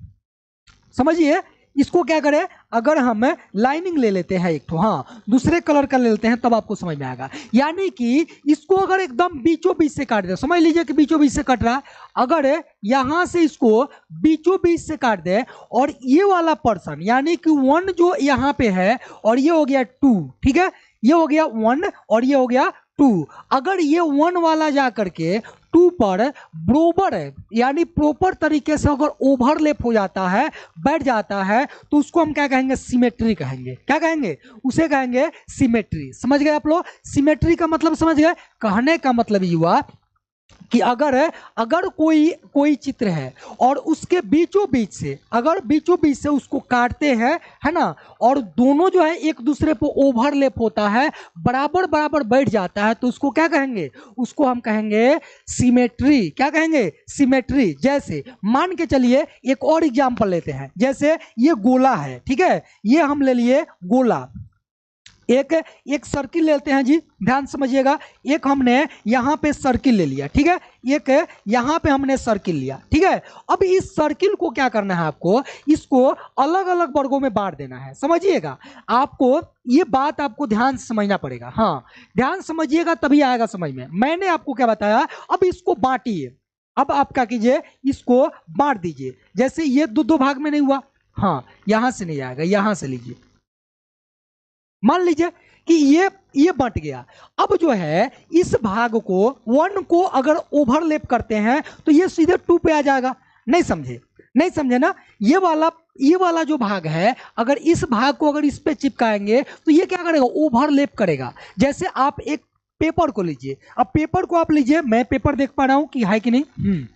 समझिए। इसको क्या करें, अगर हम लाइनिंग ले लेते हैं एक तो, हाँ, दूसरे कलर का ले लेते हैं, तब आपको समझ में आएगा। यानी कि इसको अगर एकदम बीचों बीच से काट दे, समझ लीजिए कि बीचों बीच से कट रहा है। अगर यहां से इसको बीचों बीच से काट दे, और ये वाला पर्सन यानी कि 1 जो यहां पे है, और ये हो गया 2, ठीक है, ये हो गया 1 और ये हो गया 2। अगर ये 1 वाला जा करके 2 पर बरोबर है, यानी प्रॉपर तरीके से अगर ओवरलैप हो जाता है, बैठ जाता है, तो उसको हम क्या कहेंगे, सिमेट्री कहेंगे। क्या कहेंगे, उसे कहेंगे सिमेट्री। समझ गए आप लोग, सिमेट्री का मतलब समझ गए। कहने का मतलब ये हुआ कि अगर अगर कोई कोई चित्र है और उसके बीचों बीच से, अगर बीचों बीच से उसको काटते हैं, है ना, और दोनों जो है एक दूसरे पर ओवरलैप होता है, बराबर बराबर बैठ जाता है, तो उसको क्या कहेंगे? उसको हम कहेंगे सिमेट्री। क्या कहेंगे? सिमेट्री। जैसे मान के चलिए एक और एग्जांपल लेते हैं, जैसे ये गोला है, ठीक है, ये हम ले लिए गोला। एक एक सर्किल लेते हैं जी, ध्यान समझिएगा। एक हमने यहाँ पे सर्किल ले लिया, ठीक है, एक यहाँ पे हमने सर्किल लिया, ठीक है। अब इस सर्किल को क्या करना है आपको? इसको अलग अलग वर्गों में बांट देना है, समझिएगा। आपको ये बात आपको ध्यान से समझना पड़ेगा, हाँ, ध्यान समझिएगा तभी आएगा समझ में। मैंने आपको क्या बताया, अब इसको बांटिए। अब आप क्या कीजिए, इसको बांट दीजिए। जैसे ये दो दो भाग में नहीं हुआ, हाँ, यहां से नहीं आएगा, यहां से लीजिए। मान लीजिए कि ये बंट गया। अब जो है इस भाग को, वन को अगर ओवरलैप करते हैं तो ये सीधे टू पे आ जाएगा। नहीं समझे? नहीं समझे ना? ये वाला जो भाग है, अगर इस भाग को अगर इस पे चिपकाएंगे तो ये क्या करेगा? ओवरलैप करेगा। जैसे आप एक पेपर को लीजिए, अब पेपर को आप लीजिए, मैं पेपर देख पा रहा हूं कि है कि नहीं।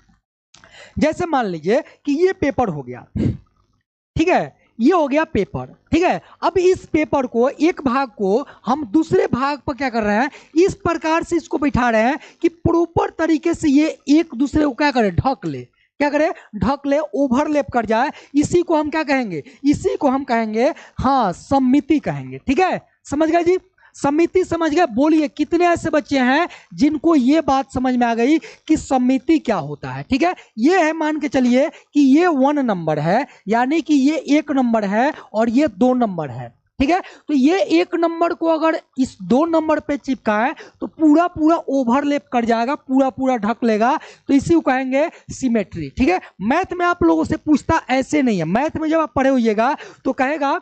जैसे मान लीजिए कि ये पेपर हो गया, ठीक है, ये हो गया पेपर, ठीक है। अब इस पेपर को, एक भाग को हम दूसरे भाग पर क्या कर रहे हैं, इस प्रकार से इसको बैठा रहे हैं कि प्रॉपर तरीके से ये एक दूसरे को क्या करे? ढक ले। क्या करे? ढक ले, ओवरलैप कर जाए। इसी को हम क्या कहेंगे? इसी को हम कहेंगे, हाँ, सममिति कहेंगे, ठीक है। समझ गए जी? सममिति समझ गए? बोलिए कितने ऐसे बच्चे हैं जिनको ये बात समझ में आ गई कि सममिति क्या होता है? ठीक है, ये है, मान के चलिए कि ये 1 नंबर है, यानी कि ये 1 नंबर है और ये 2 नंबर है, ठीक है। तो ये 1 नंबर को अगर इस 2 नंबर पे चिपकाए तो पूरा पूरा ओवरलैप कर जाएगा, पूरा पूरा ढक लेगा, तो इसी को कहेंगे सिमेट्री, ठीक है। मैथ में आप लोगों से पूछता ऐसे नहीं है। मैथ में जब आप पढ़े होइएगा तो कहेगा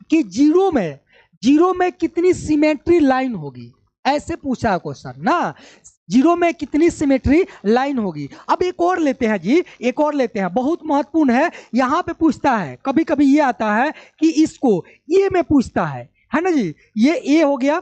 कि जीरो में कितनी सिमेट्री लाइन होगी, ऐसे पूछा है क्वेश्चन ना। जीरो में कितनी सिमेट्री लाइन होगी। अब एक और लेते हैं जी, एक और लेते हैं, बहुत महत्वपूर्ण है। यहां पे पूछता है, कभी कभी ये आता है कि इसको ए में पूछता है ना जी। ये ए हो गया,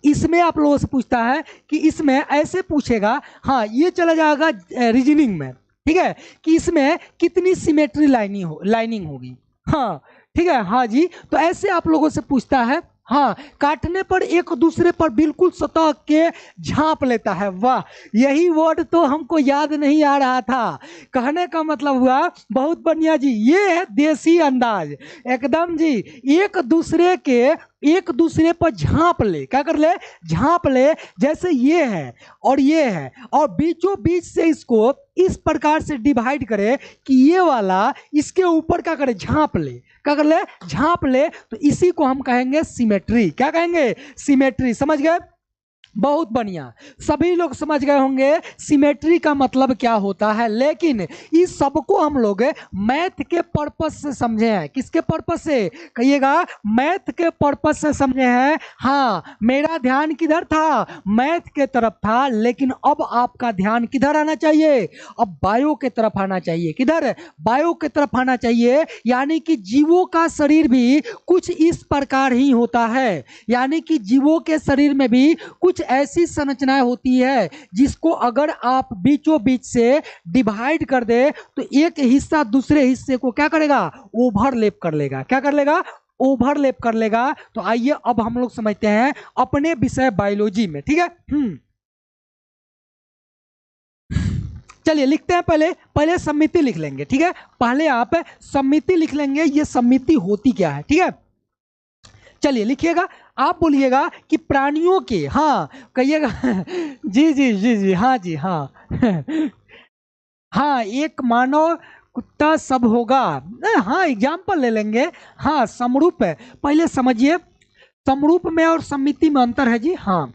इसमें आप लोगों से पूछता है कि इसमें ऐसे पूछेगा, हाँ, ये चला जाएगा रीजनिंग में, ठीक है, कि इसमें कितनी सिमेट्री लाइनिंग होगी, हाँ, ठीक है, हाँ जी। तो ऐसे आप लोगों से पूछता है, हाँ, काटने पर एक दूसरे पर बिल्कुल सतह के झांप लेता है। वाह, यही वर्ड तो हमको याद नहीं आ रहा था। कहने का मतलब हुआ बहुत बढ़िया जी, ये है देसी अंदाज एकदम जी। एक दूसरे पर झांप ले, क्या कर ले? झांप ले। जैसे ये है और ये है, और बीचों बीच से इसको इस प्रकार से डिवाइड करे कि ये वाला इसके ऊपर क्या करे? झांप ले। क्या कर ले? झांप ले। तो इसी को हम कहेंगे सिमेट्री। क्या कहेंगे? सिमेट्री। समझ गए? बहुत बढ़िया, सभी लोग समझ गए होंगे सिमेट्री का मतलब क्या होता है। लेकिन इस सबको हम लोग मैथ के पर्पस से समझे हैं। किसके पर्पस से? कहिएगा, मैथ के पर्पस से समझे हैं। हाँ, मेरा ध्यान किधर था? मैथ के तरफ था। लेकिन अब आपका ध्यान किधर आना चाहिए? अब बायो के तरफ आना चाहिए। किधर? बायो के तरफ आना चाहिए। यानी कि जीवों का शरीर भी कुछ इस प्रकार ही होता है। यानी कि जीवों के शरीर में भी कुछ ऐसी संरचनाएं होती है जिसको अगर आप बीचों बीच से डिवाइड कर दे तो एक हिस्सा दूसरे हिस्से को क्या करेगा? ओवरलैप कर लेगा। क्या कर लेगा? ओवरलैप कर लेगा। तो आइए अब हम लोग समझते हैं अपने विषय बायोलॉजी में, ठीक है। चलिए लिखते हैं, पहले सममिति लिख लेंगे, ठीक है। पहले आप सममिति लिख लेंगे, ये सममिति होती क्या है, ठीक है। चलिए लिखिएगा, आप बोलिएगा कि प्राणियों के, हाँ कहिएगा जी जी जी जी, हाँ जी, हाँ हाँ, एक मानव कुत्ता सब होगा। हाँ, एग्जाम्पल ले लेंगे। हाँ, समरूप है, पहले समझिए समरूप में और सममिति में अंतर है जी। हाँ,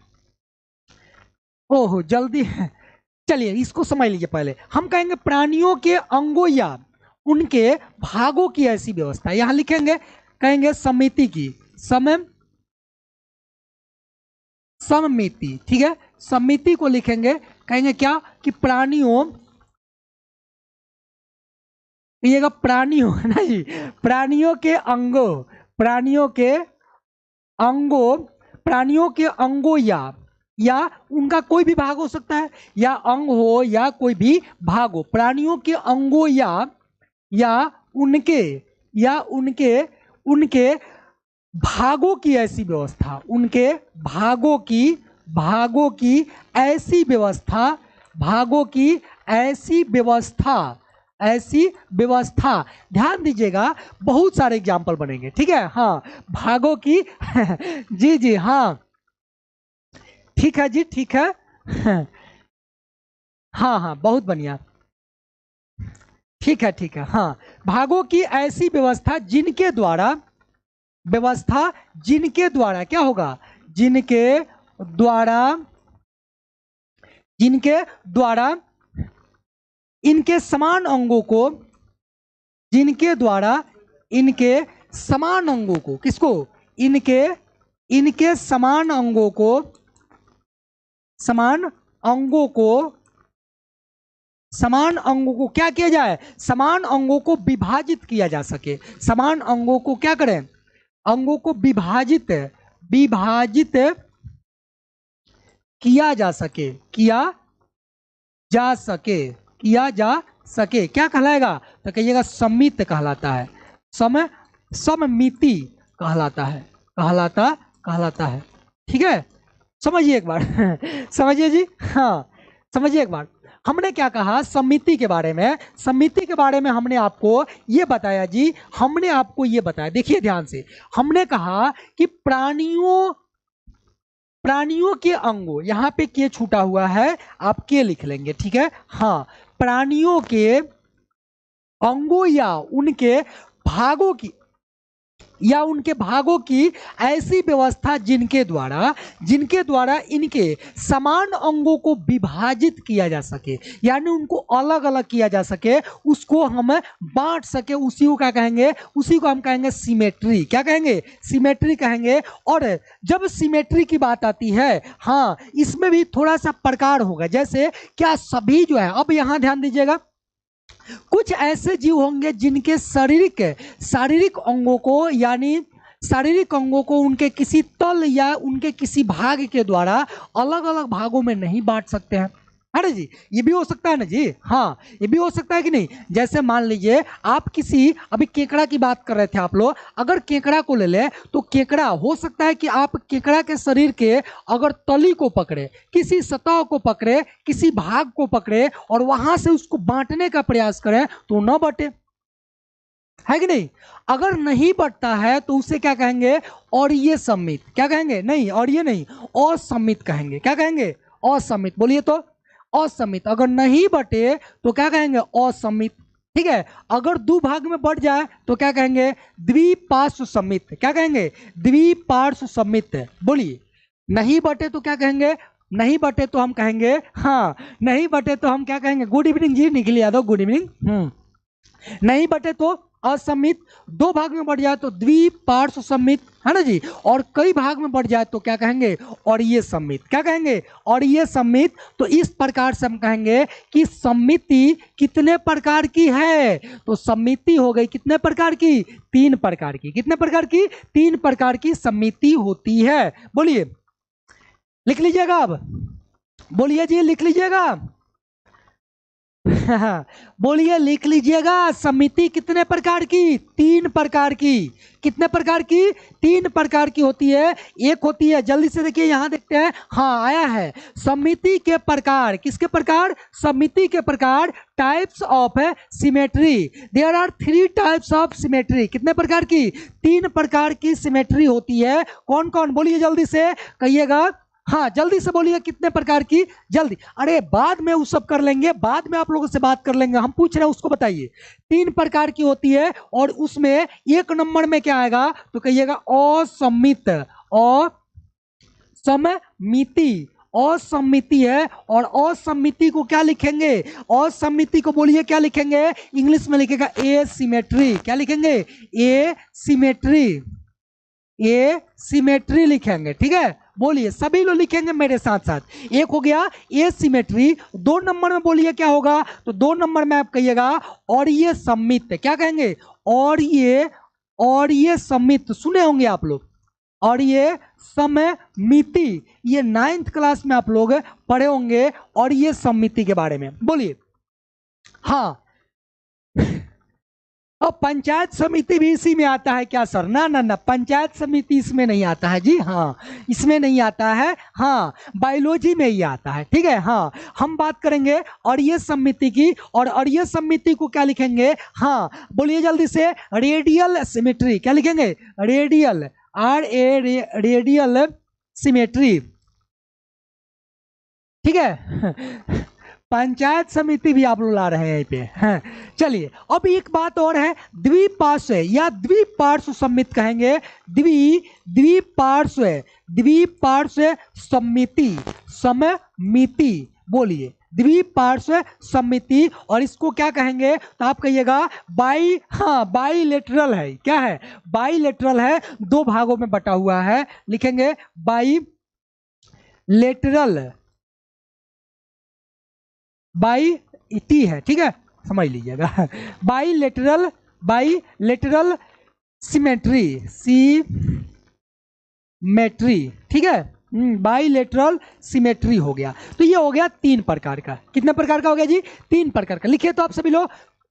ओहो जल्दी चलिए इसको समझ लीजिए। पहले हम कहेंगे प्राणियों के अंगों या उनके भागों की ऐसी व्यवस्था, यहां लिखेंगे, कहेंगे समिति की, सममिति, ठीक है। समिति को लिखेंगे, कहेंगे क्या? कि प्राणियों, कहिएगा प्राणियों ना जी, प्राणियों के अंगों, प्राणियों के अंगों, प्राणियों के अंगों या उनका कोई भी भाग हो सकता है, या अंग हो या कोई भी भाग हो, प्राणियों के अंगों या उनके या उनके उनके भागों की ऐसी व्यवस्था, उनके भागों की ऐसी व्यवस्था, भागों की ऐसी व्यवस्था, ऐसी व्यवस्था। ध्यान दीजिएगा, बहुत सारे एग्जाम्पल बनेंगे, ठीक है। हाँ, भागों की जी जी हाँ, ठीक है जी, ठीक है। हाँ हाँ, बहुत बढ़िया, ठीक है, ठीक है। हाँ, भागों की ऐसी व्यवस्था जिनके द्वारा क्या होगा, द्वारा जिनके द्वारा इनके समान अंगों को, जिनके द्वारा इनके समान अंगों को, किसको, इनके इनके समान अंगों को समान अंगों को क्या किया जाए, समान अंगों को विभाजित किया जा सके, समान अंगों को क्या करें, अंगों को विभाजित विभाजित किया जा सके, किया जा सके, क्या कहलाएगा, तो कहिएगा सम्मित कहलाता है, सममिति कहलाता है, कहलाता है, ठीक है। समझिए एक बार समझिए जी, हाँ समझिए एक बार, हमने क्या कहा समिति के बारे में, समिति के बारे में हमने आपको ये बताया जी, हमने आपको ये बताया, देखिए ध्यान से, हमने कहा कि प्राणियों के अंगों, यहां पे के छूटा हुआ है, आप के लिख लेंगे, ठीक है। हाँ, प्राणियों के अंगों या उनके भागों की ऐसी व्यवस्था जिनके द्वारा इनके समान अंगों को विभाजित किया जा सके, यानी उनको अलग अलग किया जा सके, उसको हम बांट सके, उसी को क्या कहेंगे, उसी को हम कहेंगे सिमेट्री, क्या कहेंगे, सिमेट्री कहेंगे। और जब सिमेट्री की बात आती है, हाँ, इसमें भी थोड़ा सा प्रकार होगा, जैसे क्या सभी जो है, अब यहां ध्यान दीजिएगा, कुछ ऐसे जीव होंगे जिनके शारीरिक अंगों को, यानी शारीरिक अंगों को उनके किसी तल या उनके किसी भाग के द्वारा अलग अलग भागों में नहीं बांट सकते हैं, है ना जी, ये भी हो सकता है ना जी, हाँ ये भी हो सकता है कि नहीं। जैसे मान लीजिए आप अभी केकड़ा की बात कर रहे थे आप लोग, अगर केकड़ा को ले ले तो केकड़ा हो सकता है कि आप केकड़ा के शरीर के अगर तली को पकड़े, किसी सतह को पकड़े, किसी भाग को पकड़े और वहां से उसको बांटने का प्रयास करें तो न बटे, है कि नहीं। अगर नहीं बटता है तो उसे क्या कहेंगे, और ये सम्मित, क्या कहेंगे, नहीं और ये नहीं, असम्मित कहेंगे, क्या कहेंगे, असम्मित, बोलिए तो, असम्मित। अगर नहीं बटे तो क्या कहेंगे, असम्मित, ठीक है। अगर दो भाग में बढ़ जाए तो क्या कहेंगे, द्विपार्श्व सम्मित, क्या कहेंगे, द्विपार्श्व सम्मित, बोलिए। नहीं बटे तो क्या कहेंगे, नहीं बटे तो हम कहेंगे, हाँ नहीं बटे तो हम क्या कहेंगे, गुड इवनिंग जी निखिल यादव, गुड इवनिंग। नहीं बटे तो असम्मित, दो भाग में बढ़ जाए तो द्विपार्श्व सम्मित, है ना जी, और कई भाग में बढ़ जाए तो क्या कहेंगे, और ये सम्मित, क्या कहेंगे, और ये सम्मित। तो इस प्रकार से हम कहेंगे कि सम्मिति कितने प्रकार की है, तो सम्मिति हो गई कितने प्रकार की, 3 प्रकार की, कितने प्रकार की, 3 प्रकार की सम्मिति होती है। बोलिए, लिख लीजिएगा, अब बोलिए जी, लिख लीजिएगा बोलिए, लिख लीजिएगा, समिति कितने प्रकार की, 3 प्रकार की, कितने प्रकार की, 3 प्रकार की होती है। एक होती है, जल्दी से देखिए यहां देखते हैं, हाँ आया है, समिति के प्रकार, किसके प्रकार, समिति के प्रकार, types of symmetry, there are 3 types of symmetry, कितने प्रकार की, 3 प्रकार की सिमेट्री होती है। कौन कौन, बोलिए जल्दी से कहिएगा, हाँ जल्दी से बोलिए, कितने प्रकार की, जल्दी, अरे बाद में वो सब कर लेंगे, बाद में आप लोगों से बात कर लेंगे, हम पूछ रहे हैं उसको बताइए। 3 प्रकार की होती है, और उसमें 1 नंबर में क्या आएगा, तो कहिएगा असम्मित, असम्मिति, असम्मिति है। और असम्मिति को क्या लिखेंगे, असम्मिति को बोलिए क्या लिखेंगे, इंग्लिश में लिखेगा एसिमेट्री, क्या लिखेंगे, एसिमेट्री लिखेंगे, ठीक है। बोलिए, सभी लोग लिखेंगे मेरे साथ साथ। एक हो गया एसिमेट्री, 2 नंबर में बोलिए क्या होगा, तो 2 नंबर में आप कहिएगा और ये सम्मित, क्या कहेंगे, और ये सम्मित, सुने होंगे आप लोग, और ये सममिति, ये 9th क्लास में आप लोग पढ़े होंगे। और ये सममिति के बारे में बोलिए। हाँ, और पंचायत समिति भी इसी में आता है क्या सर? ना ना ना, पंचायत समिति इसमें नहीं आता है जी। हाँ, इसमें नहीं आता है। हाँ, बायोलॉजी में ही आता है। ठीक है। हाँ, हम बात करेंगे अरीय समिति की। और अरीय समिति को क्या लिखेंगे? हाँ, बोलिए जल्दी से। Radial symmetry. क्या लिखेंगे? Radial, radial symmetry. ठीक है। पंचायत समिति भी आप लोग ला रहे हैं यहीं पे। हाँ, चलिए अब एक बात और है, द्विपार्श्व या द्विपार्श्व सम्मित कहेंगे। द्विपार्श्व, द्विपार्श्व सम्मिति, सममिति। बोलिए द्विपार्श्व सम्मिति। और इसको क्या कहेंगे? तो आप कहिएगा बाईलेटरल है। क्या है? बाईलेटरल है, दो भागों में बटा हुआ है। लिखेंगे बाईलेटरल, बाई टी है। ठीक है, समझ लीजिएगा। Bilateral symmetry, symmetry. ठीक है, बाईलेटरल सिमेट्री हो गया। तो ये हो गया 3 प्रकार का। कितने प्रकार का हो गया जी? 3 प्रकार का। लिखिए तो आप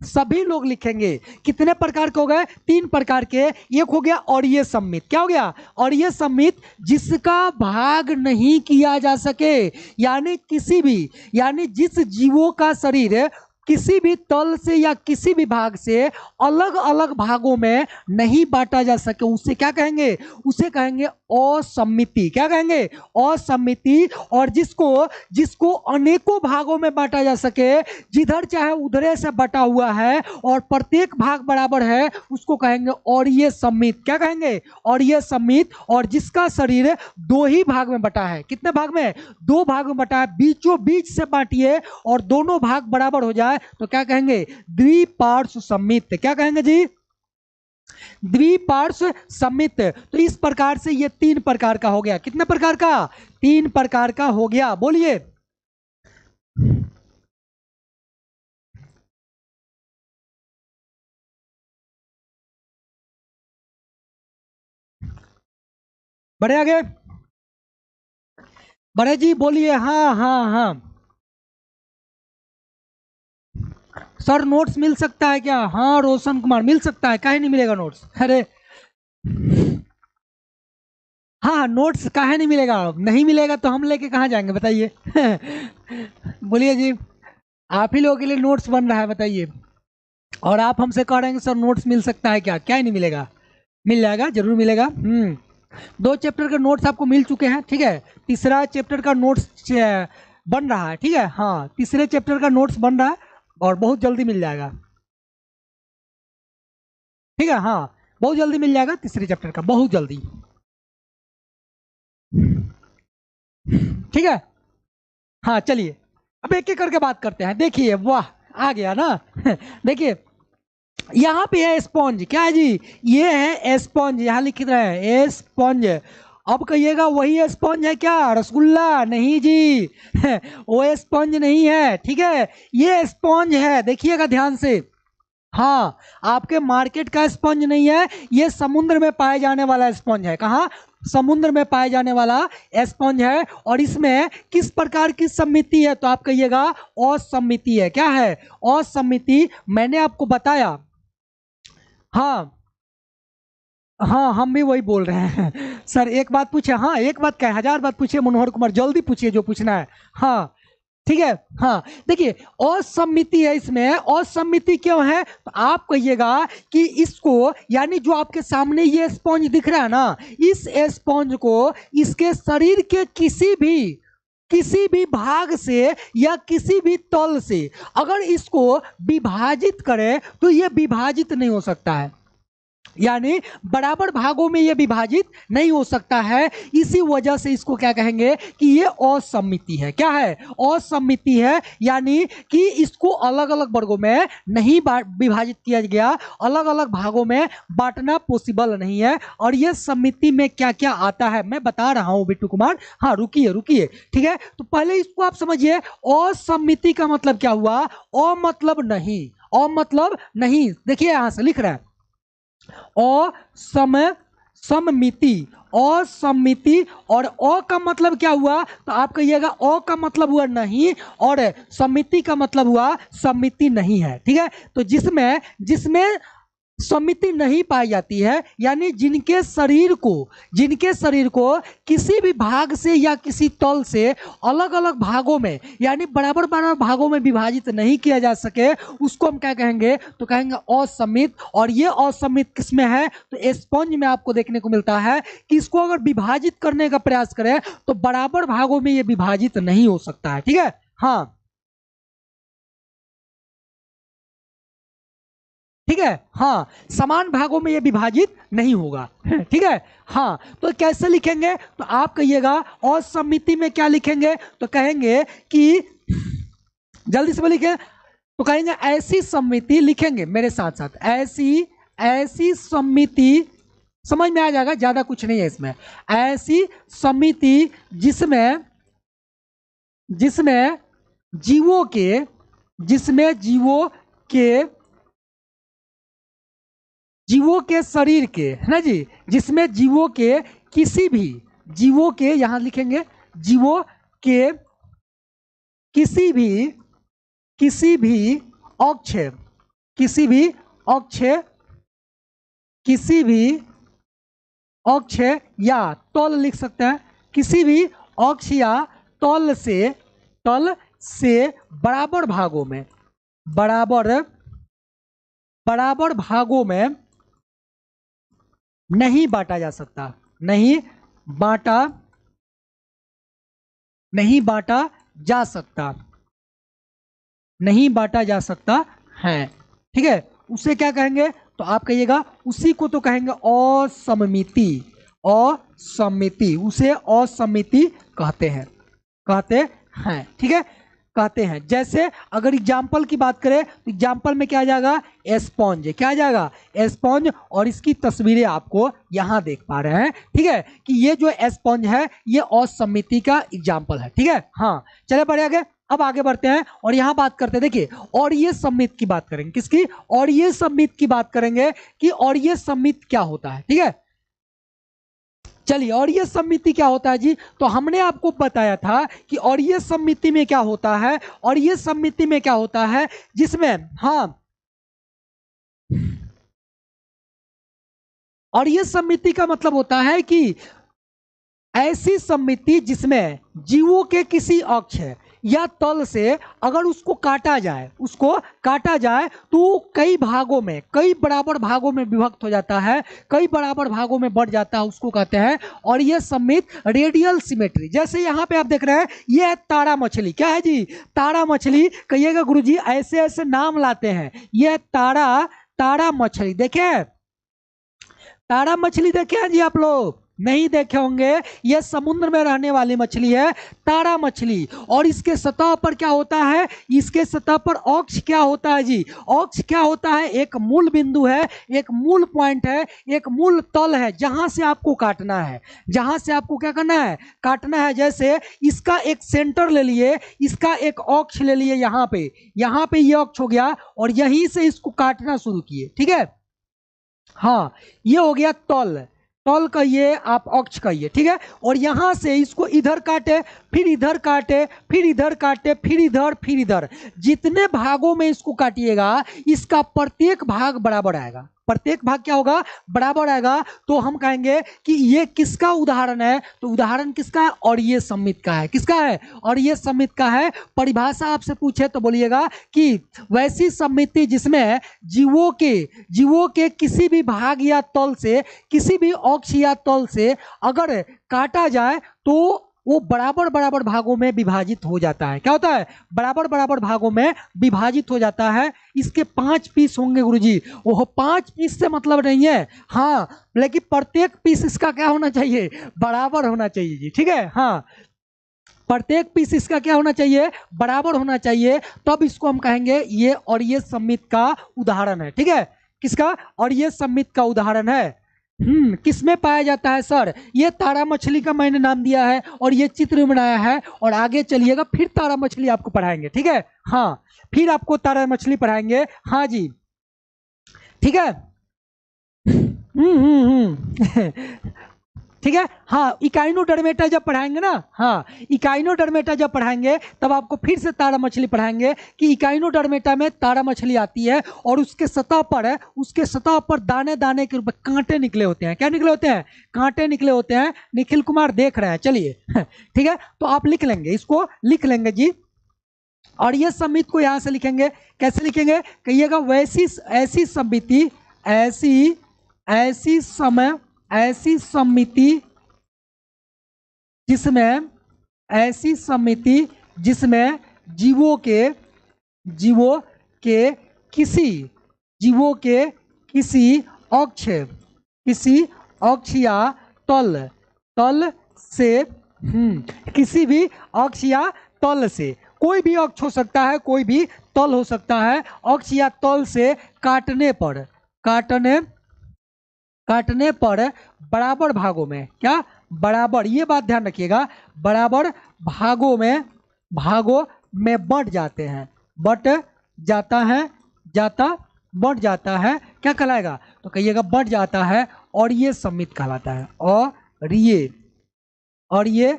सभी लोग लिखेंगे। कितने प्रकार के हो गए? 3 प्रकार के। एक हो गया अरीय सम्मित। क्या हो गया? अरीय सम्मित, जिसका भाग नहीं किया जा सके, यानी किसी भी, यानी जिस जीवों का शरीर किसी भी तल से या किसी भी भाग से अलग अलग भागों में नहीं बांटा जा सके, उसे क्या कहेंगे? उसे कहेंगे असम्मिति। क्या कहेंगे? असम्मिति। और जिसको अनेकों भागों में बांटा जा सके, जिधर चाहे उधरे से बटा हुआ है और प्रत्येक भाग बराबर है, उसको कहेंगे अरीय सम्मित। क्या कहेंगे? अरीय सम्मित। और जिसका शरीर 2 ही भाग में बटा है। कितने भाग में? 2 भाग में बटा है। बीचों बीच से बांटिए और दोनों भाग बराबर हो जाए तो क्या कहेंगे? द्विपार्श्व सम्मित। क्या कहेंगे जी? द्विपार्श्व सम्मित। तो इस प्रकार से ये 3 प्रकार का हो गया। कितने प्रकार का? 3 प्रकार का हो गया। बोलिए। बढ़े आगे, बढ़े जी, बोलिए। हाँ हाँ हाँ सर, नोट्स मिल सकता है क्या? हाँ रोशन कुमार, मिल सकता है, काहे नहीं मिलेगा नोट्स? अरे हाँ, नोट्स काहे नहीं मिलेगा? नहीं मिलेगा तो हम लेके कहाँ जाएंगे बताइए? बोलिए जी। आप ही लोगों के लिए नोट्स बन रहा है, बताइए। और आप हमसे कह रहे हैं सर नोट्स मिल सकता है क्या? क्या ही नहीं मिलेगा? मिल जाएगा, जरूर मिलेगा। 2 चैप्टर के नोट्स आपको मिल चुके हैं। ठीक है, तीसरा चैप्टर का नोट्स बन रहा है। ठीक है, हाँ, तीसरे चैप्टर का नोट्स बन रहा है और बहुत जल्दी मिल जाएगा। ठीक है, हाँ, बहुत जल्दी मिल जाएगा तीसरे चैप्टर का, बहुत जल्दी। ठीक है, हाँ, चलिए अब एक एक करके बात करते हैं। देखिए, वाह, आ गया ना? देखिए यहाँ पे है स्पॉन्ज। क्या है जी? ये है स्पॉन्ज, यहाँ लिख रहे हैं स्पॉन्ज। अब कहिएगा वही स्पॉन्ज है क्या? रसगुल्ला? नहीं जी। वो स्पॉन्ज नहीं है। ठीक है, ये स्पॉन्ज है, देखिएगा ध्यान से। हाँ, आपके मार्केट का स्पंज नहीं है, ये समुद्र में पाए जाने वाला स्पंज है। कहाँ? समुद्र में पाए जाने वाला स्पंज है। और इसमें किस प्रकार की सम्मिति है? तो आप कहिएगा असम्मिति है। क्या है? असम्मिति। मैंने आपको बताया। हाँ हाँ, हम भी वही बोल रहे हैं। सर एक बात पूछे? हाँ, एक बात क्या, 1000 बात पूछिए मनोहर कुमार, जल्दी पूछिए जो पूछना है। हाँ, ठीक है। हाँ, देखिए असम्मिति है इसमें। असम्मिति क्यों है? तो आप कहिएगा कि इसको, यानी जो आपके सामने ये स्पॉन्ज दिख रहा है ना, इस स्पॉन्ज को इसके शरीर के किसी भी भाग से या किसी भी तल से अगर इसको विभाजित करें तो ये विभाजित नहीं हो सकता है, यानी बराबर भागों में यह विभाजित नहीं हो सकता है। इसी वजह से इसको क्या कहेंगे कि ये असम्मिति है। क्या है? असम्मिति है, यानी कि इसको अलग अलग वर्गों में नहीं विभाजित किया गया, अलग अलग भागों में बांटना पॉसिबल नहीं है। और ये सम्मिति में क्या क्या आता है मैं बता रहा हूं बिट्टू कुमार। हाँ, रुकिए। ठीक है, तो पहले इसको आप समझिए। असम्मिति का मतलब क्या हुआ? अमतलब नहीं। अमतलब नहीं, देखिए यहां से लिख रहा है सममिति, असममिति। और अ का मतलब क्या हुआ, तो आप कहिएगा अ का मतलब हुआ नहीं, और सममिति का मतलब हुआ सममिति नहीं है। ठीक है, तो जिसमें जिसमें सममिति नहीं पाई जाती है, यानी जिनके शरीर को किसी भी भाग से या किसी तल से अलग अलग भागों में, यानी बराबर बराबर भागों में विभाजित नहीं किया जा सके, उसको हम क्या कहेंगे, तो कहेंगे असममित। और ये असममित किसमें है, तो स्पंज में आपको देखने को मिलता है कि इसको अगर विभाजित करने का प्रयास करें तो बराबर भागों में ये विभाजित नहीं हो सकता है। ठीक है, हाँ ठीक है, हाँ समान भागों में ये विभाजित नहीं होगा। ठीक है, हाँ तो कैसे लिखेंगे, तो आप कहिएगा असममिति में क्या लिखेंगे, तो कहेंगे कि जल्दी से लिखें, तो कहेंगे ऐसी सम्मिति लिखेंगे मेरे साथ साथ, ऐसी ऐसी सम्मिति, समझ में आ जाएगा, ज्यादा कुछ नहीं है इसमें। ऐसी सम्मिति जिसमें जिसमें जीवों के जीवों के शरीर के, है ना जी, जिसमें जीवों के यहां लिखेंगे, जीवों के किसी भी अक्ष किसी भी अक्ष किसी भी अक्ष या तल लिख सकते हैं, किसी भी अक्ष या तल से बराबर भागों में नहीं बांटा जा सकता, नहीं बांटा जा सकता है। ठीक है, उसे क्या कहेंगे, तो आप कहिएगा उसी को तो कहेंगे असममिति, उसे असममिति कहते हैं। ठीक है, कहते हैं। जैसे अगर एग्जाम्पल की बात करें तो एग्जाम्पल में क्या आ जाएगा, स्पॉन्ज, क्या आ जाएगा, स्पॉन्ज। और इसकी तस्वीरें आपको यहां देख पा रहे हैं। ठीक है, कि ये जो स्पॉन्ज है ये असममिति का एग्जाम्पल है। ठीक है, हाँ चले बढ़े आगे। अब आगे बढ़ते हैं और यहां बात करते हैं, देखिए और ये सम्मित की बात करेंगे, किसकी, और ये सम्मित की बात करेंगे कि और ये सम्मित क्या होता है। ठीक है, चलिए और ये सम्मिति क्या होता है जी, तो हमने आपको बताया था कि और ये सम्मिति में क्या होता है, और ये सम्मिति में क्या होता है, जिसमें हाँ, और ये सम्मिति का मतलब होता है कि ऐसी सम्मिति जिसमें जीवों के किसी अक्ष या तल से अगर उसको काटा जाए तो कई भागों में, कई बराबर भागों में विभक्त हो जाता है, कई बराबर भागों में बढ़ जाता है, उसको कहते हैं और ये सम्मित रेडियल सिमेट्री। जैसे यहाँ पे आप देख रहे हैं ये है तारा मछली, क्या है जी, तारा मछली। कहिएगा गुरुजी ऐसे ऐसे नाम लाते हैं, ये तारा मछली। देखे तारा मछली, देखे हैं जी आप लोग, नहीं देखे होंगे, यह समुद्र में रहने वाली मछली है तारा मछली। और इसके सतह पर क्या होता है, इसके सतह पर अक्ष क्या होता है जी, अक्ष क्या होता है, एक मूल बिंदु है, एक मूल पॉइंट है, एक मूल तल है, जहां से आपको काटना है, जहां से आपको क्या करना है, काटना है। जैसे इसका एक सेंटर ले लिए, इसका एक अक्ष ले लिए, यहाँ पे ये अक्ष हो गया और यहीं से इसको काटना शुरू किए। ठीक है, हाँ ये हो गया तल कहिए, आप अक्ष कहिए। ठीक है, और यहां से इसको इधर काटे, फिर इधर काटे, फिर इधर काटे, फिर इधर, जितने भागों में इसको काटिएगा इसका प्रत्येक भाग बराबर आएगा, प्रत्येक भाग क्या होगा, बराबर आएगा। तो हम कहेंगे कि ये किसका उदाहरण है, तो उदाहरण किसका है, और ये सम्मित का है। किसका है, और ये सम्मित का है। परिभाषा आपसे पूछे तो बोलिएगा कि वैसी सम्मिति जिसमें जीवों के किसी भी भाग या तल से, किसी भी अक्ष या तल से अगर काटा जाए तो वो बराबर बराबर भागों में विभाजित हो जाता है। क्या होता है, बराबर बराबर भागों में विभाजित हो जाता है। इसके 5 पीस होंगे गुरुजी, वो 5 पीस से मतलब नहीं है, हाँ लेकिन प्रत्येक पीस इसका क्या होना चाहिए, बराबर होना चाहिए जी। ठीक है, हाँ प्रत्येक पीस इसका क्या होना चाहिए, बराबर होना चाहिए, तब इसको हम कहेंगे ये और ये सम्मित का उदाहरण है। ठीक है, किसका, और ये सम्मित का उदाहरण है। किसमें पाया जाता है सर, ये तारा मछली का मैंने नाम दिया है और ये चित्र बनाया है, और आगे चलिएगा फिर तारा मछली आपको पढ़ाएंगे। ठीक है, हाँ फिर आपको तारा मछली पढ़ाएंगे, हाँ जी ठीक है। ठीक है। हाँ, इकाइनोडर्मेटा जब पढ़ाएंगे ना, हाँ इकाइनोडर्मेटा जब पढ़ाएंगे तब आपको फिर से तारा मछली पढ़ाएंगे कि इकाइनोडर्मेटा में तारा मछली आती है और उसके सतह पर है, उसके सतह पर दाने दाने के रूप में कांटे निकले होते हैं। क्या निकले होते हैं? कांटे निकले होते हैं। निखिल कुमार देख रहे हैं, चलिए ठीक है। तो आप लिख लेंगे, इसको लिख लेंगे जी। और ये समिति को यहां से लिखेंगे, कैसे लिखेंगे? कहिएगा वैसी ऐसी समिति, ऐसी ऐसी समय ऐसी समिति जिसमें ऐसी समिति जिसमें जीवों के किसी जीवों के किसी अक्ष या तल से किसी भी अक्ष या तल से, कोई भी अक्ष हो सकता है, कोई भी तल हो सकता है, अक्ष या तल से काटने पर बराबर भागों में, क्या बराबर, ये बात ध्यान रखिएगा, बराबर भागों में बढ़ जाते हैं, बढ़ जाता है, क्या कहलाएगा? तो कहिएगा बढ़ जाता है, और ये समिति कहलाता है, और ये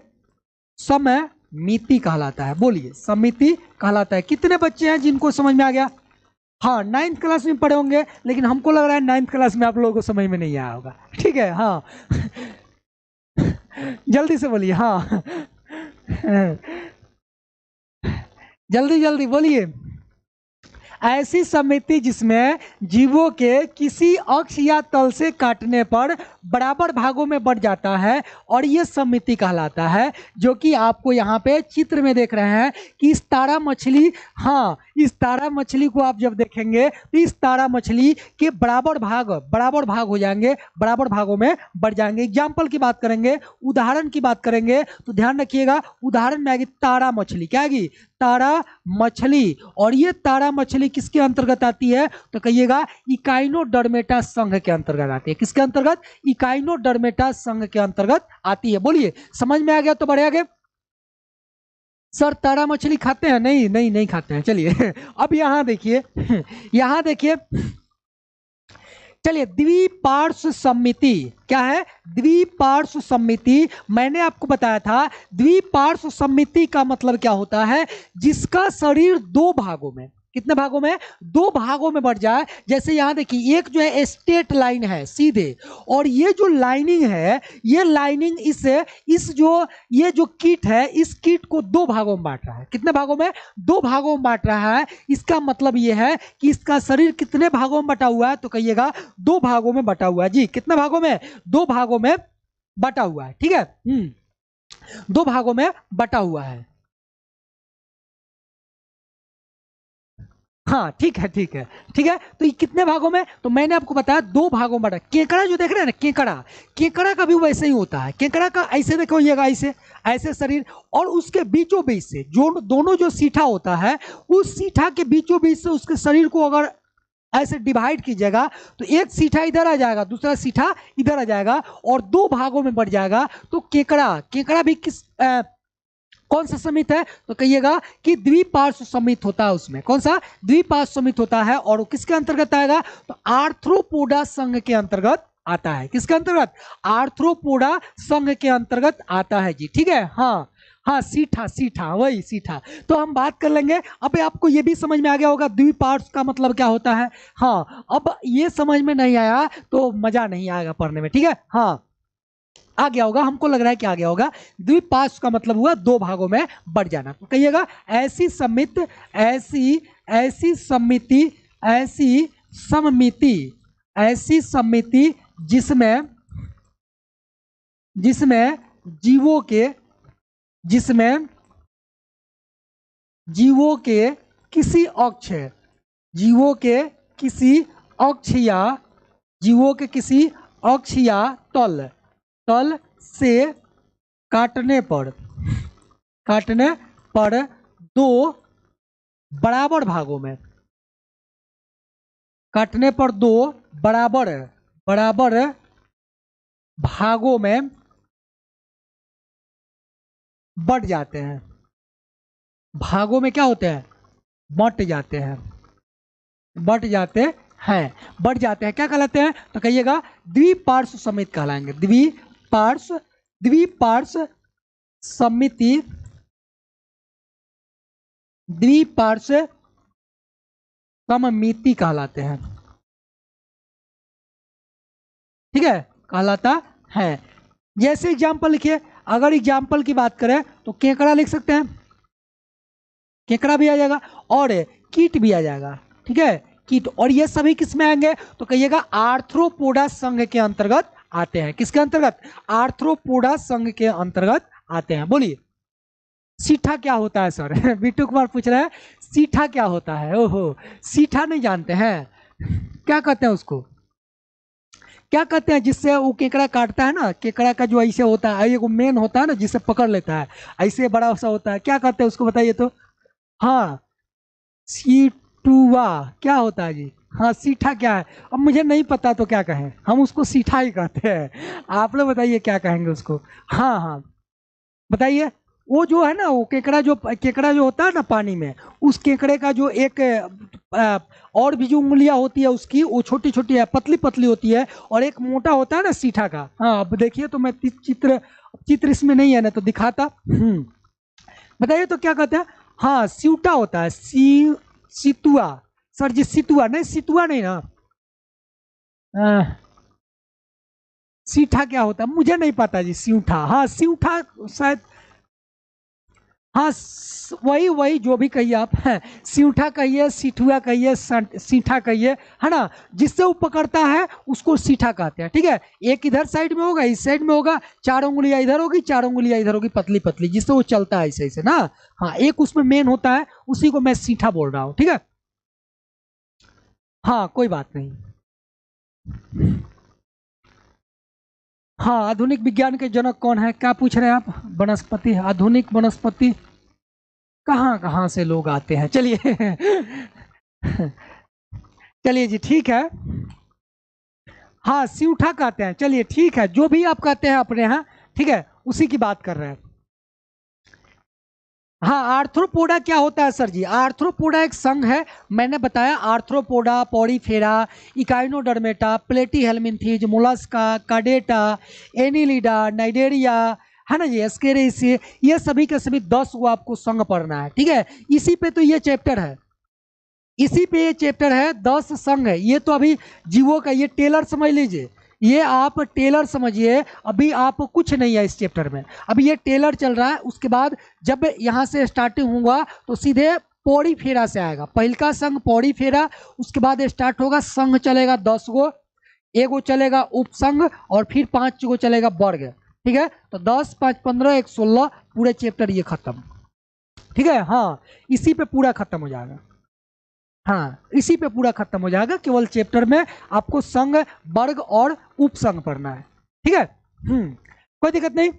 समय मिति कहलाता है। बोलिए, समिति कहलाता है। कितने बच्चे हैं जिनको समझ में आ गया? हाँ, 9th क्लास में पढ़े होंगे, लेकिन हमको लग रहा है 9th क्लास में आप लोगों को समझ में नहीं आया होगा। ठीक है, हाँ जल्दी से बोलिए, हाँ जल्दी बोलिए। ऐसी समिति जिसमें जीवों के किसी अक्ष या तल से काटने पर बराबर भागों में बढ़ जाता है, और ये समिति कहलाता है, जो कि आपको यहाँ पे चित्र में देख रहे हैं कि इस तारा मछली, हाँ इस तारा मछली को आप जब देखेंगे तो इस तारा मछली के बराबर भाग हो जाएंगे, बराबर भागों में बढ़ जाएंगे। एग्जाम्पल की बात करेंगे, उदाहरण की बात करेंगे, तो ध्यान रखिएगा, उदाहरण में आएगी तारा मछली, क्या आएगी? तारा मछली। और ये तारा मछली किसके अंतर्गत आती है? तो कहिएगा इकाइनोडर्मेटा संघ के अंतर्गत आती है। किसके अंतर्गत? इकाइनोडर्मेटा संघ के अंतर्गत आती है। बोलिए, समझ में आ गया तो बढ़े आगे। सर तारा मछली खाते हैं? नहीं खाते हैं। चलिए अब यहां देखिए, चलिए द्विपार्श्व सम्मिति क्या है? द्विपार्श्व सम्मिति, मैंने आपको बताया था द्विपार्श्व सम्मिति का मतलब क्या होता है? जिसका शरीर दो भागों में, कितने भागों में? दो भागों में बढ़ जाए। जैसे यहां देखिए, एक जो है स्ट्रेट लाइन है सीधे, और ये जो लाइनिंग है, ये लाइनिंग ये जो कीट है, इस कीट को दो भागों में बांट रहा है। कितने भागों में? दो भागों में बांट रहा है। इसका मतलब ये है कि इसका शरीर कितने भागों में बटा हुआ है? तो कहिएगा दो भागों में बटा हुआ है। जी, कितने भागों में? दो भागों में बटा हुआ है। ठीक है, दो भागों में बटा हुआ है। हाँ ठीक है। तो ये कितने भागों में? तो मैंने आपको बताया दो भागों में बटा। केकड़ा जो देख रहे हैं ना, केकड़ा का भी वैसे ही होता है। केकड़ा का ऐसे देखो, ऐसे शरीर, और उसके बीचों बीच से जो दोनों जो सीठा होता है, उस सीठा के बीचों बीच से उसके शरीर को अगर ऐसे डिवाइड कीजिएगा तो एक सीठा इधर आ जाएगा, दूसरा सीठा इधर आ जाएगा, और दो भागों में बढ़ जाएगा। तो केकड़ा भी कौन सा समित है? तो कहिएगा कि द्विपार्श्व समित होता है उसमें। कौन सा? द्विपार्श्व समित होता है, और वो किसके अंतर्गत आएगा? तो आर्थ्रोपोडा संघ के अंतर्गत आता है। किसके अंतर्गत? आर्थ्रोपोडा संघ के अंतर्गत आता है जी। ठीक है, हाँ सीठा वही सीठा। तो हम बात कर लेंगे। अब आपको ये भी समझ में आ गया होगा द्विपार्श्व का मतलब क्या होता है। हाँ, अब ये समझ में नहीं आया तो मजा नहीं आएगा पढ़ने में। ठीक है, हाँ आ गया होगा, हमको लग रहा है कि आ गया होगा। द्विपार्श्व का मतलब हुआ दो भागों में बढ़ जाना। तो कहिएगा ऐसी समिति जिसमें जीवों के किसी अक्ष या तल से काटने पर दो बराबर भागों में, बराबर भागों में बढ़ जाते हैं। भागों में क्या होते हैं? बट जाते हैं, बढ़ जाते हैं, क्या कहलाते हैं? तो कहिएगा द्विपार्श्व समिति कहलाएंगे। द्विपार्श्व समिति, द्विपार्श्व सममिति कहलाते हैं। ठीक है, कहलाता है। जैसे एग्जाम्पल लिखिए, अगर एग्जाम्पल की बात करें तो केकड़ा लिख सकते हैं, केकड़ा भी आ जाएगा और कीट भी आ जाएगा। ठीक है, कीट, और ये सभी किस में आएंगे? तो कहिएगा आर्थ्रोपोडा संघ के अंतर्गत आते हैं। किसके अंतर्गत? आर्थ्रोपोडा संघ के अंतर्गत आते हैं। बोलिए सीठा क्या होता है सर? बिट्टू कुमार पूछ रहे हैं सीठा क्या होता है। ओहो, सीठा नहीं जानते हैं? क्या कहते हैं उसको? क्या कहते हैं जिससे वो केकड़ा काटता है ना, केकड़ा का जो ऐसे होता है, एक मेन होता है ना जिससे पकड़ लेता है, ऐसे बड़ा सा होता है, क्या कहते हैं उसको बताइए तो? हाँ, सीटुआ क्या होता है जी? हाँ, सीठा क्या है? अब मुझे नहीं पता तो क्या कहें, हम उसको सीठा ही कहते हैं। आप लोग बताइए क्या कहेंगे उसको? हाँ हाँ बताइए। वो जो है ना, वो केकड़ा जो होता है ना पानी में, उस केकड़े का जो एक और भी जो उंगलियां होती है उसकी, वो छोटी छोटी है, पतली पतली होती है, और एक मोटा होता है ना सीठा का। हाँ, अब देखिए तो मैं चित्र इसमें नहीं है ना तो दिखाता। बताइए तो क्या कहते हैं? हाँ, सीउटा होता है, सितुआ। सर जी सितुआ नहीं ना। सीठा क्या होता है मुझे नहीं पता जी। सीठा, हाँ सीठा शायद, हाँ वही वही जो भी कहिए आप, सीठा कहिए, सिठुआ कहिए, सीठा कहिए, है ना। जिससे वो पकड़ता है उसको सीठा कहते हैं। ठीक है, एक इधर साइड में होगा, इस साइड में होगा, 4 उंगलियां इधर होगी, 4 उंगलियां इधर होगी, पतली पतली, जिससे वो चलता है ऐसे ऐसे ना। हाँ, एक उसमें मेन होता है, उसी को मैं सीठा बोल रहा हूँ। ठीक है, हाँ कोई बात नहीं। हाँ, आधुनिक विज्ञान के जनक कौन है? क्या पूछ रहे हैं आप? वनस्पति, आधुनिक वनस्पति कहाँ कहाँ से लोग आते हैं? चलिए चलिए जी, ठीक है। हाँ, सीउठा कहते हैं। चलिए ठीक है, जो भी आप कहते हैं अपने यहाँ, ठीक है, उसी की बात कर रहे हैं। हाँ, आर्थ्रोपोडा क्या होता है सर जी? आर्थ्रोपोडा एक संघ है, मैंने बताया। Arthropoda, Porifera, Echinodermata, Platyhelminthes, Mollusca, chordata, Annelida, Cnidaria, है ना जी, एस्केरिस, ये सभी के सभी 10 को आपको संघ पढ़ना है। ठीक है, इसी पे तो ये चैप्टर है, इसी पे ये चैप्टर है, 10 संघ है। ये तो अभी जीवो का ये टेलर समझ लीजिए, ये आप टेलर समझिए। अभी आप कुछ नहीं है इस चैप्टर में, अभी ये टेलर चल रहा है। उसके बाद जब यहाँ से स्टार्टिंग होगा तो सीधे पौड़ी फेरा से आएगा। पहल का संघ पौड़ी फेरा, उसके बाद स्टार्ट होगा संघ, चलेगा 10 गो, एगो चलेगा उपसंघ, और फिर 5 गो चलेगा वर्ग। ठीक है, तो 10, 5, 15, 1, 16, पूरे चैप्टर ये खत्म। ठीक है, हाँ इसी पे पूरा खत्म हो जाएगा। हाँ, इसी पे पूरा खत्म हो जाएगा। केवल चैप्टर में आपको संघ, वर्ग और उपसंघ पढ़ना है। ठीक है, कोई दिक्कत नहीं।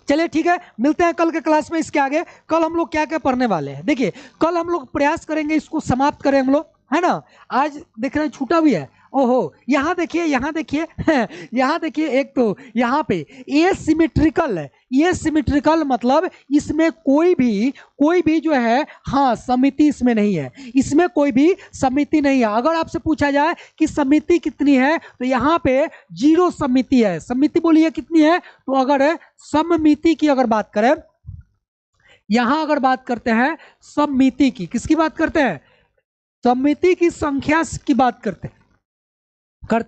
चलिए ठीक है, मिलते हैं कल के क्लास में इसके आगे। कल हम लोग क्या क्या पढ़ने वाले हैं देखिए, कल हम लोग प्रयास करेंगे इसको समाप्त करें हम लोग, है ना। आज देख रहे हैं छूटा भी है। ओहो, यहाँ देखिए, यहाँ देखिए यहाँ देखिए, एक तो यहाँ पे ये सिमेट्रिकल है। ये सिमेट्रिकल मतलब इसमें कोई भी जो है, हाँ समिति इसमें नहीं है, इसमें कोई भी समिति नहीं है। अगर आपसे पूछा जाए कि समिति कितनी है, तो यहाँ पे 0 समिति है। समिति बोलिए कितनी है? तो अगर सममिति की अगर बात करें, यहाँ अगर बात करते हैं सममिति की, किसकी बात करते हैं? समिति की संख्या की बात करते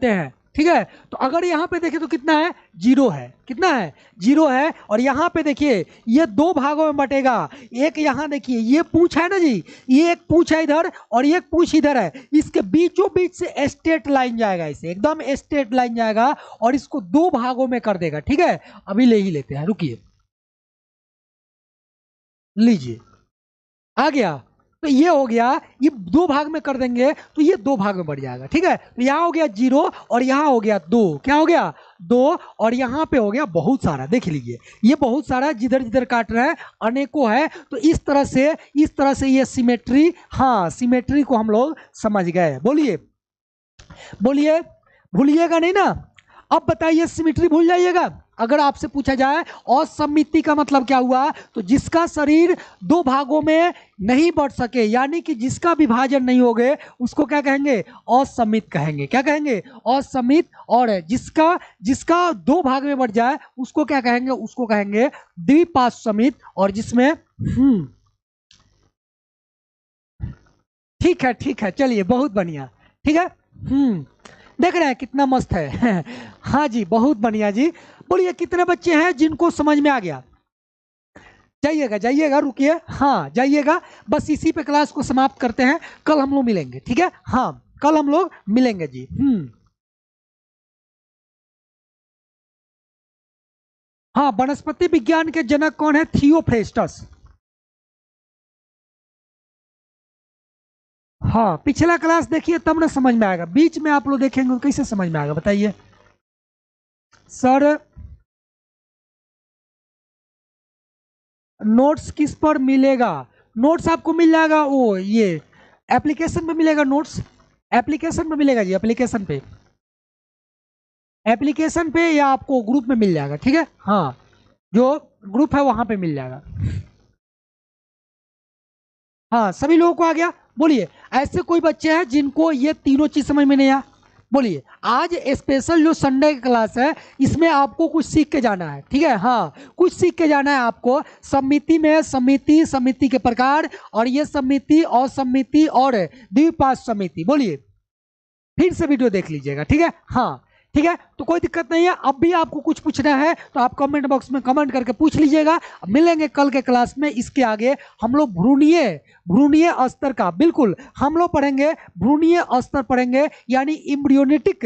हैं। ठीक है, तो अगर यहाँ पे देखें तो कितना है? 0 है। कितना है? 0 है। और यहाँ पे देखिए ये 2 भागों में बटेगा। एक यहाँ देखिए, ये पूंछ है ना जी, ये एक पूंछ है इधर और ये एक पूंछ इधर है। इसके बीचों बीच से स्ट्रेट लाइन जाएगा, इसे एकदम स्ट्रेट लाइन जाएगा और इसको 2 भागों में कर देगा। ठीक है, अभी ले ही लेते हैं, रुकिए, लीजिए, आ गया। तो ये हो गया, ये 2 भाग में कर देंगे तो ये 2 भाग में बढ़ जाएगा। ठीक है, तो यहाँ हो गया 0 और यहाँ हो गया 2। क्या हो गया? 2, और यहाँ पे हो गया बहुत सारा। देख लीजिए, ये बहुत सारा जिधर जिधर काट रहा है अनेकों है। तो इस तरह से ये सिमेट्री, हाँ सिमेट्री को हम लोग समझ गए। बोलिए बोलिए, भूलिएगा नहीं ना। अब बताइए सिमिट्री भूल जाइएगा। अगर आपसे पूछा जाए असममिति का मतलब क्या हुआ, तो जिसका शरीर दो भागों में नहीं बढ़ सके, यानी कि जिसका विभाजन नहीं हो गए, उसको क्या कहेंगे? असममित कहेंगे। क्या कहेंगे? असममित। और जिसका जिसका दो भाग में बढ़ जाए उसको क्या कहेंगे? उसको कहेंगे द्विपार्श्वसमित। और जिसमें ठीक है, चलिए बहुत बढ़िया। ठीक है। देख रहे हैं कितना मस्त है। हाँ जी, बहुत बढ़िया जी। बोलिए कितने बच्चे हैं जिनको समझ में आ गया? जाइएगा जाइएगा, रुकिए, हाँ जाइएगा। बस इसी पे क्लास को समाप्त करते हैं, कल हम लोग मिलेंगे। ठीक है, हाँ कल हम लोग मिलेंगे जी। हाँ, वनस्पति विज्ञान के जनक कौन है? थियोफ्रेस्टस। हाँ, पिछला क्लास देखिए तब ना समझ में आएगा, बीच में आप लोग देखेंगे तो कैसे समझ में आएगा बताइए? सर नोट्स किस पर मिलेगा? नोट्स आपको मिल जाएगा, वो ये एप्लीकेशन में मिलेगा नोट्स। एप्लीकेशन में मिलेगा जी, एप्लीकेशन पे। एप्लीकेशन पे या आपको ग्रुप में मिल जाएगा। ठीक है, हाँ जो ग्रुप है वहां पे मिल जाएगा। हाँ, सभी लोगों को आ गया? बोलिए ऐसे कोई बच्चे हैं जिनको ये तीनों चीज समझ में नहीं आया? बोलिए। आज स्पेशल जो संडे की क्लास है, इसमें आपको कुछ सीख के जाना है। ठीक है, हाँ कुछ सीख के जाना है आपको। समिति में समिति, समिति के प्रकार, और ये समिति और समिति और द्विपार्श्व समिति। बोलिए, फिर से वीडियो देख लीजिएगा। ठीक है, हाँ ठीक है, तो कोई दिक्कत नहीं है। अब भी आपको कुछ पूछना है तो आप कमेंट बॉक्स में कमेंट करके पूछ लीजिएगा। मिलेंगे कल के क्लास में। इसके आगे हम लोग भ्रूणीय भ्रूणीय स्तर का, बिल्कुल हम लोग पढ़ेंगे भ्रूणीय स्तर पढ़ेंगे, यानी इम्ब्रियोनिटिक।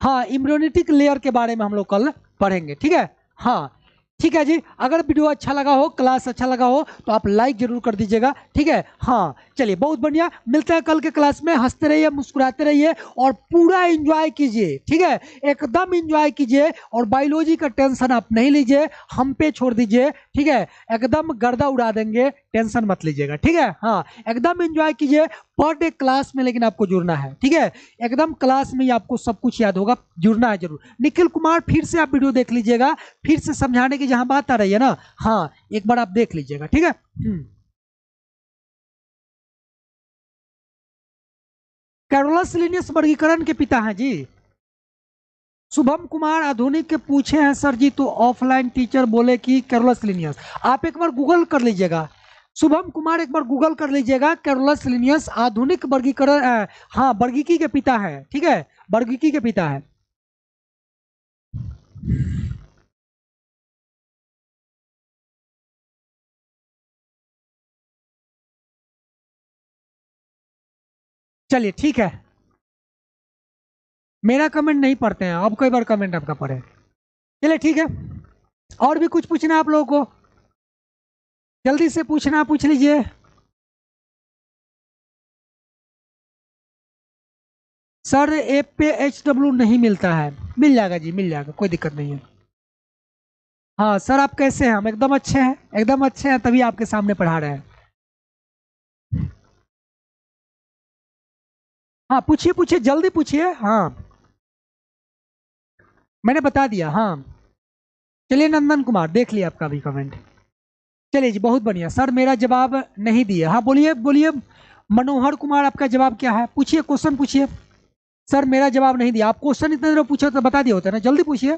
हाँ, इम्ब्रियोनिटिक लेयर के बारे में हम लोग कल पढ़ेंगे। ठीक है, हाँ ठीक है जी। अगर वीडियो अच्छा लगा हो, क्लास अच्छा लगा हो, तो आप लाइक जरूर कर दीजिएगा। ठीक है, हाँ चलिए बहुत बढ़िया। मिलते हैं कल के क्लास में। हंसते रहिए, मुस्कुराते रहिए और पूरा एंजॉय कीजिए। ठीक है, एकदम एंजॉय कीजिए। और बायोलॉजी का टेंशन आप नहीं लीजिए, हम पे छोड़ दीजिए। ठीक है, एकदम गर्दा उड़ा देंगे, टेंशन मत लीजिएगा। ठीक है, हाँ एकदम एंजॉय कीजिए। पर डे क्लास में लेकिन आपको जुड़ना है। ठीक है, एकदम क्लास में ही आपको सब कुछ याद होगा, जुड़ना है जरूर। निखिल कुमार फिर से आप वीडियो देख लीजिएगा, फिर से समझाने की जहां बात आ रही है ना, हाँ एक बार आप देख लीजिएगा। ठीक है। कैरोलस लिनियस वर्गीकरण के पिता हैं जी। शुभम कुमार आधुनिक के पूछे हैं सर जी, तो ऑफलाइन टीचर बोले कि कैरोलस लिनियस। आप एक बार गूगल कर लीजिएगा, शुभम कुमार एक बार गूगल कर लीजिएगा, कैरोलस लिनियस आधुनिक वर्गीकरण, हाँ वर्गीकी के पिता है। ठीक है, वर्गीकी के पिता है। चलिए ठीक है, मेरा कमेंट नहीं पढ़ते हैं, अब कई बार कमेंट आपका पढ़े। चलिए ठीक है, और भी कुछ पूछना है आप लोगों को? जल्दी से पूछना, पूछ लीजिए। सर ए पे एच डब्ल्यू नहीं मिलता है। मिल जाएगा जी, मिल जाएगा, कोई दिक्कत नहीं है। हाँ सर, आप कैसे हैं? हम एकदम अच्छे हैं, एकदम अच्छे हैं, तभी आपके सामने पढ़ा रहे हैं। हाँ पूछिए पूछिए, जल्दी पूछिए। हाँ मैंने बता दिया, हाँ। चलिए नंदन कुमार, देख लिया आपका भी कमेंट। चलिए जी बहुत बढ़िया। सर मेरा जवाब नहीं दिया। हाँ बोलिए बोलिए, मनोहर कुमार आपका जवाब क्या है? पूछिए, क्वेश्चन पूछिए। सर मेरा जवाब नहीं दिया। आप क्वेश्चन इतने देर पूछे तो बता दिया होता है ना, जल्दी पूछिए।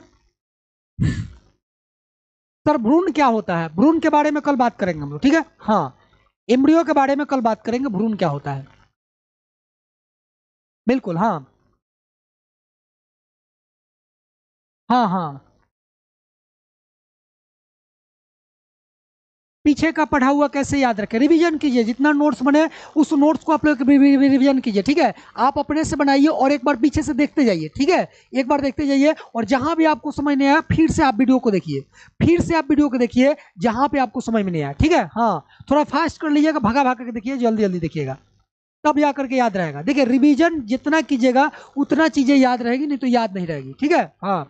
सर भ्रूण क्या होता है? भ्रूण के बारे में कल बात करेंगे हम लोग। ठीक है, हाँ एम्ब्रियो के बारे में कल बात करेंगे, भ्रूण क्या होता है। बिल्कुल, हाँ हाँ हाँ। पीछे का पढ़ा हुआ कैसे याद रखें? रिवीजन कीजिए, जितना नोट्स बने उस नोट्स को आप लोग रिवीजन कीजिए। ठीक है, आप अपने से बनाइए और एक बार पीछे से देखते जाइए। ठीक है, एक बार देखते जाइए, और जहां भी आपको समझ नहीं आया फिर से आप वीडियो को देखिए, फिर से आप वीडियो को देखिए जहां पे आपको समझ में नहीं आया। ठीक है, हाँ थोड़ा फास्ट कर लीजिएगा, भगा भगा करके देखिए, जल्दी जल्दी देखिएगा, तब जा करके याद रहेगा। देखिए रिवीजन जितना कीजिएगा उतना चीजें याद रहेगी, नहीं तो याद नहीं रहेगी। ठीक है, हाँ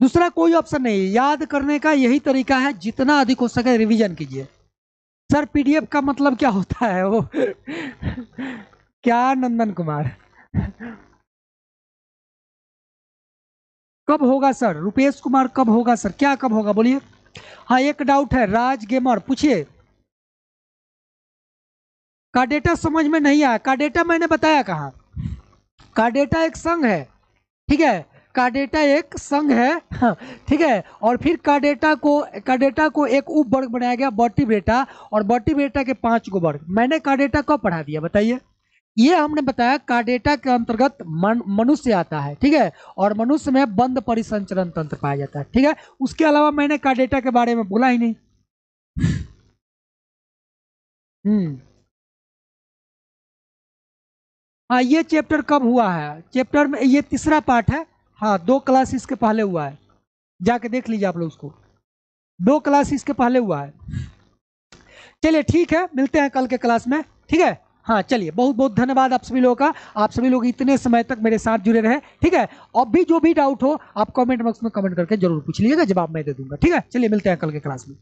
दूसरा कोई ऑप्शन नहीं है याद करने का, यही तरीका है, जितना अधिक हो सके रिवीजन कीजिए। सर पीडीएफ का मतलब क्या होता है वो? क्या नंदन कुमार? कब होगा सर? रुपेश कुमार कब होगा सर? क्या कब होगा बोलिए। हाँ एक डाउट है, राज गेमर पूछिए। कार्डेटा समझ में नहीं आया। कार्डेटा मैंने बताया कहाँ? कार्डेटा एक संघ है, ठीक है। कार्डेटा एक संघ है, हाँ, ठीक है। और फिर कार्डेटा को एक उप वर्ग बनाया गया वर्टिब्रेटा, और वर्टिब्रेटा के 5 गो वर्ग। मैंने कार्डेटा कब पढ़ा दिया बताइए? ये हमने बताया कार्डेटा के अंतर्गत मनुष्य आता है, ठीक है। और मनुष्य में बंद परिसंचरण तंत्र पाया जाता है, ठीक है। उसके अलावा मैंने कार्डेटा के बारे में बोला ही नहीं। हम्म। हाँ ये चैप्टर कब हुआ है? चैप्टर में ये तीसरा पार्ट है। हाँ 2 क्लास इसके पहले हुआ है, जाके देख लीजिए आप लोग उसको। 2 क्लास इसके पहले हुआ है। चलिए ठीक है, मिलते हैं कल के क्लास में, ठीक है। हाँ चलिए, बहुत बहुत धन्यवाद आप सभी लोगों का। आप सभी लोग इतने समय तक मेरे साथ जुड़े रहे, ठीक है। अब भी जो भी डाउट हो आप कमेंट बॉक्स में कमेंट करके जरूर पूछ लीजिएगा, जवाब मैं दे दूंगा, ठीक है। चलिए मिलते हैं कल के क्लास में।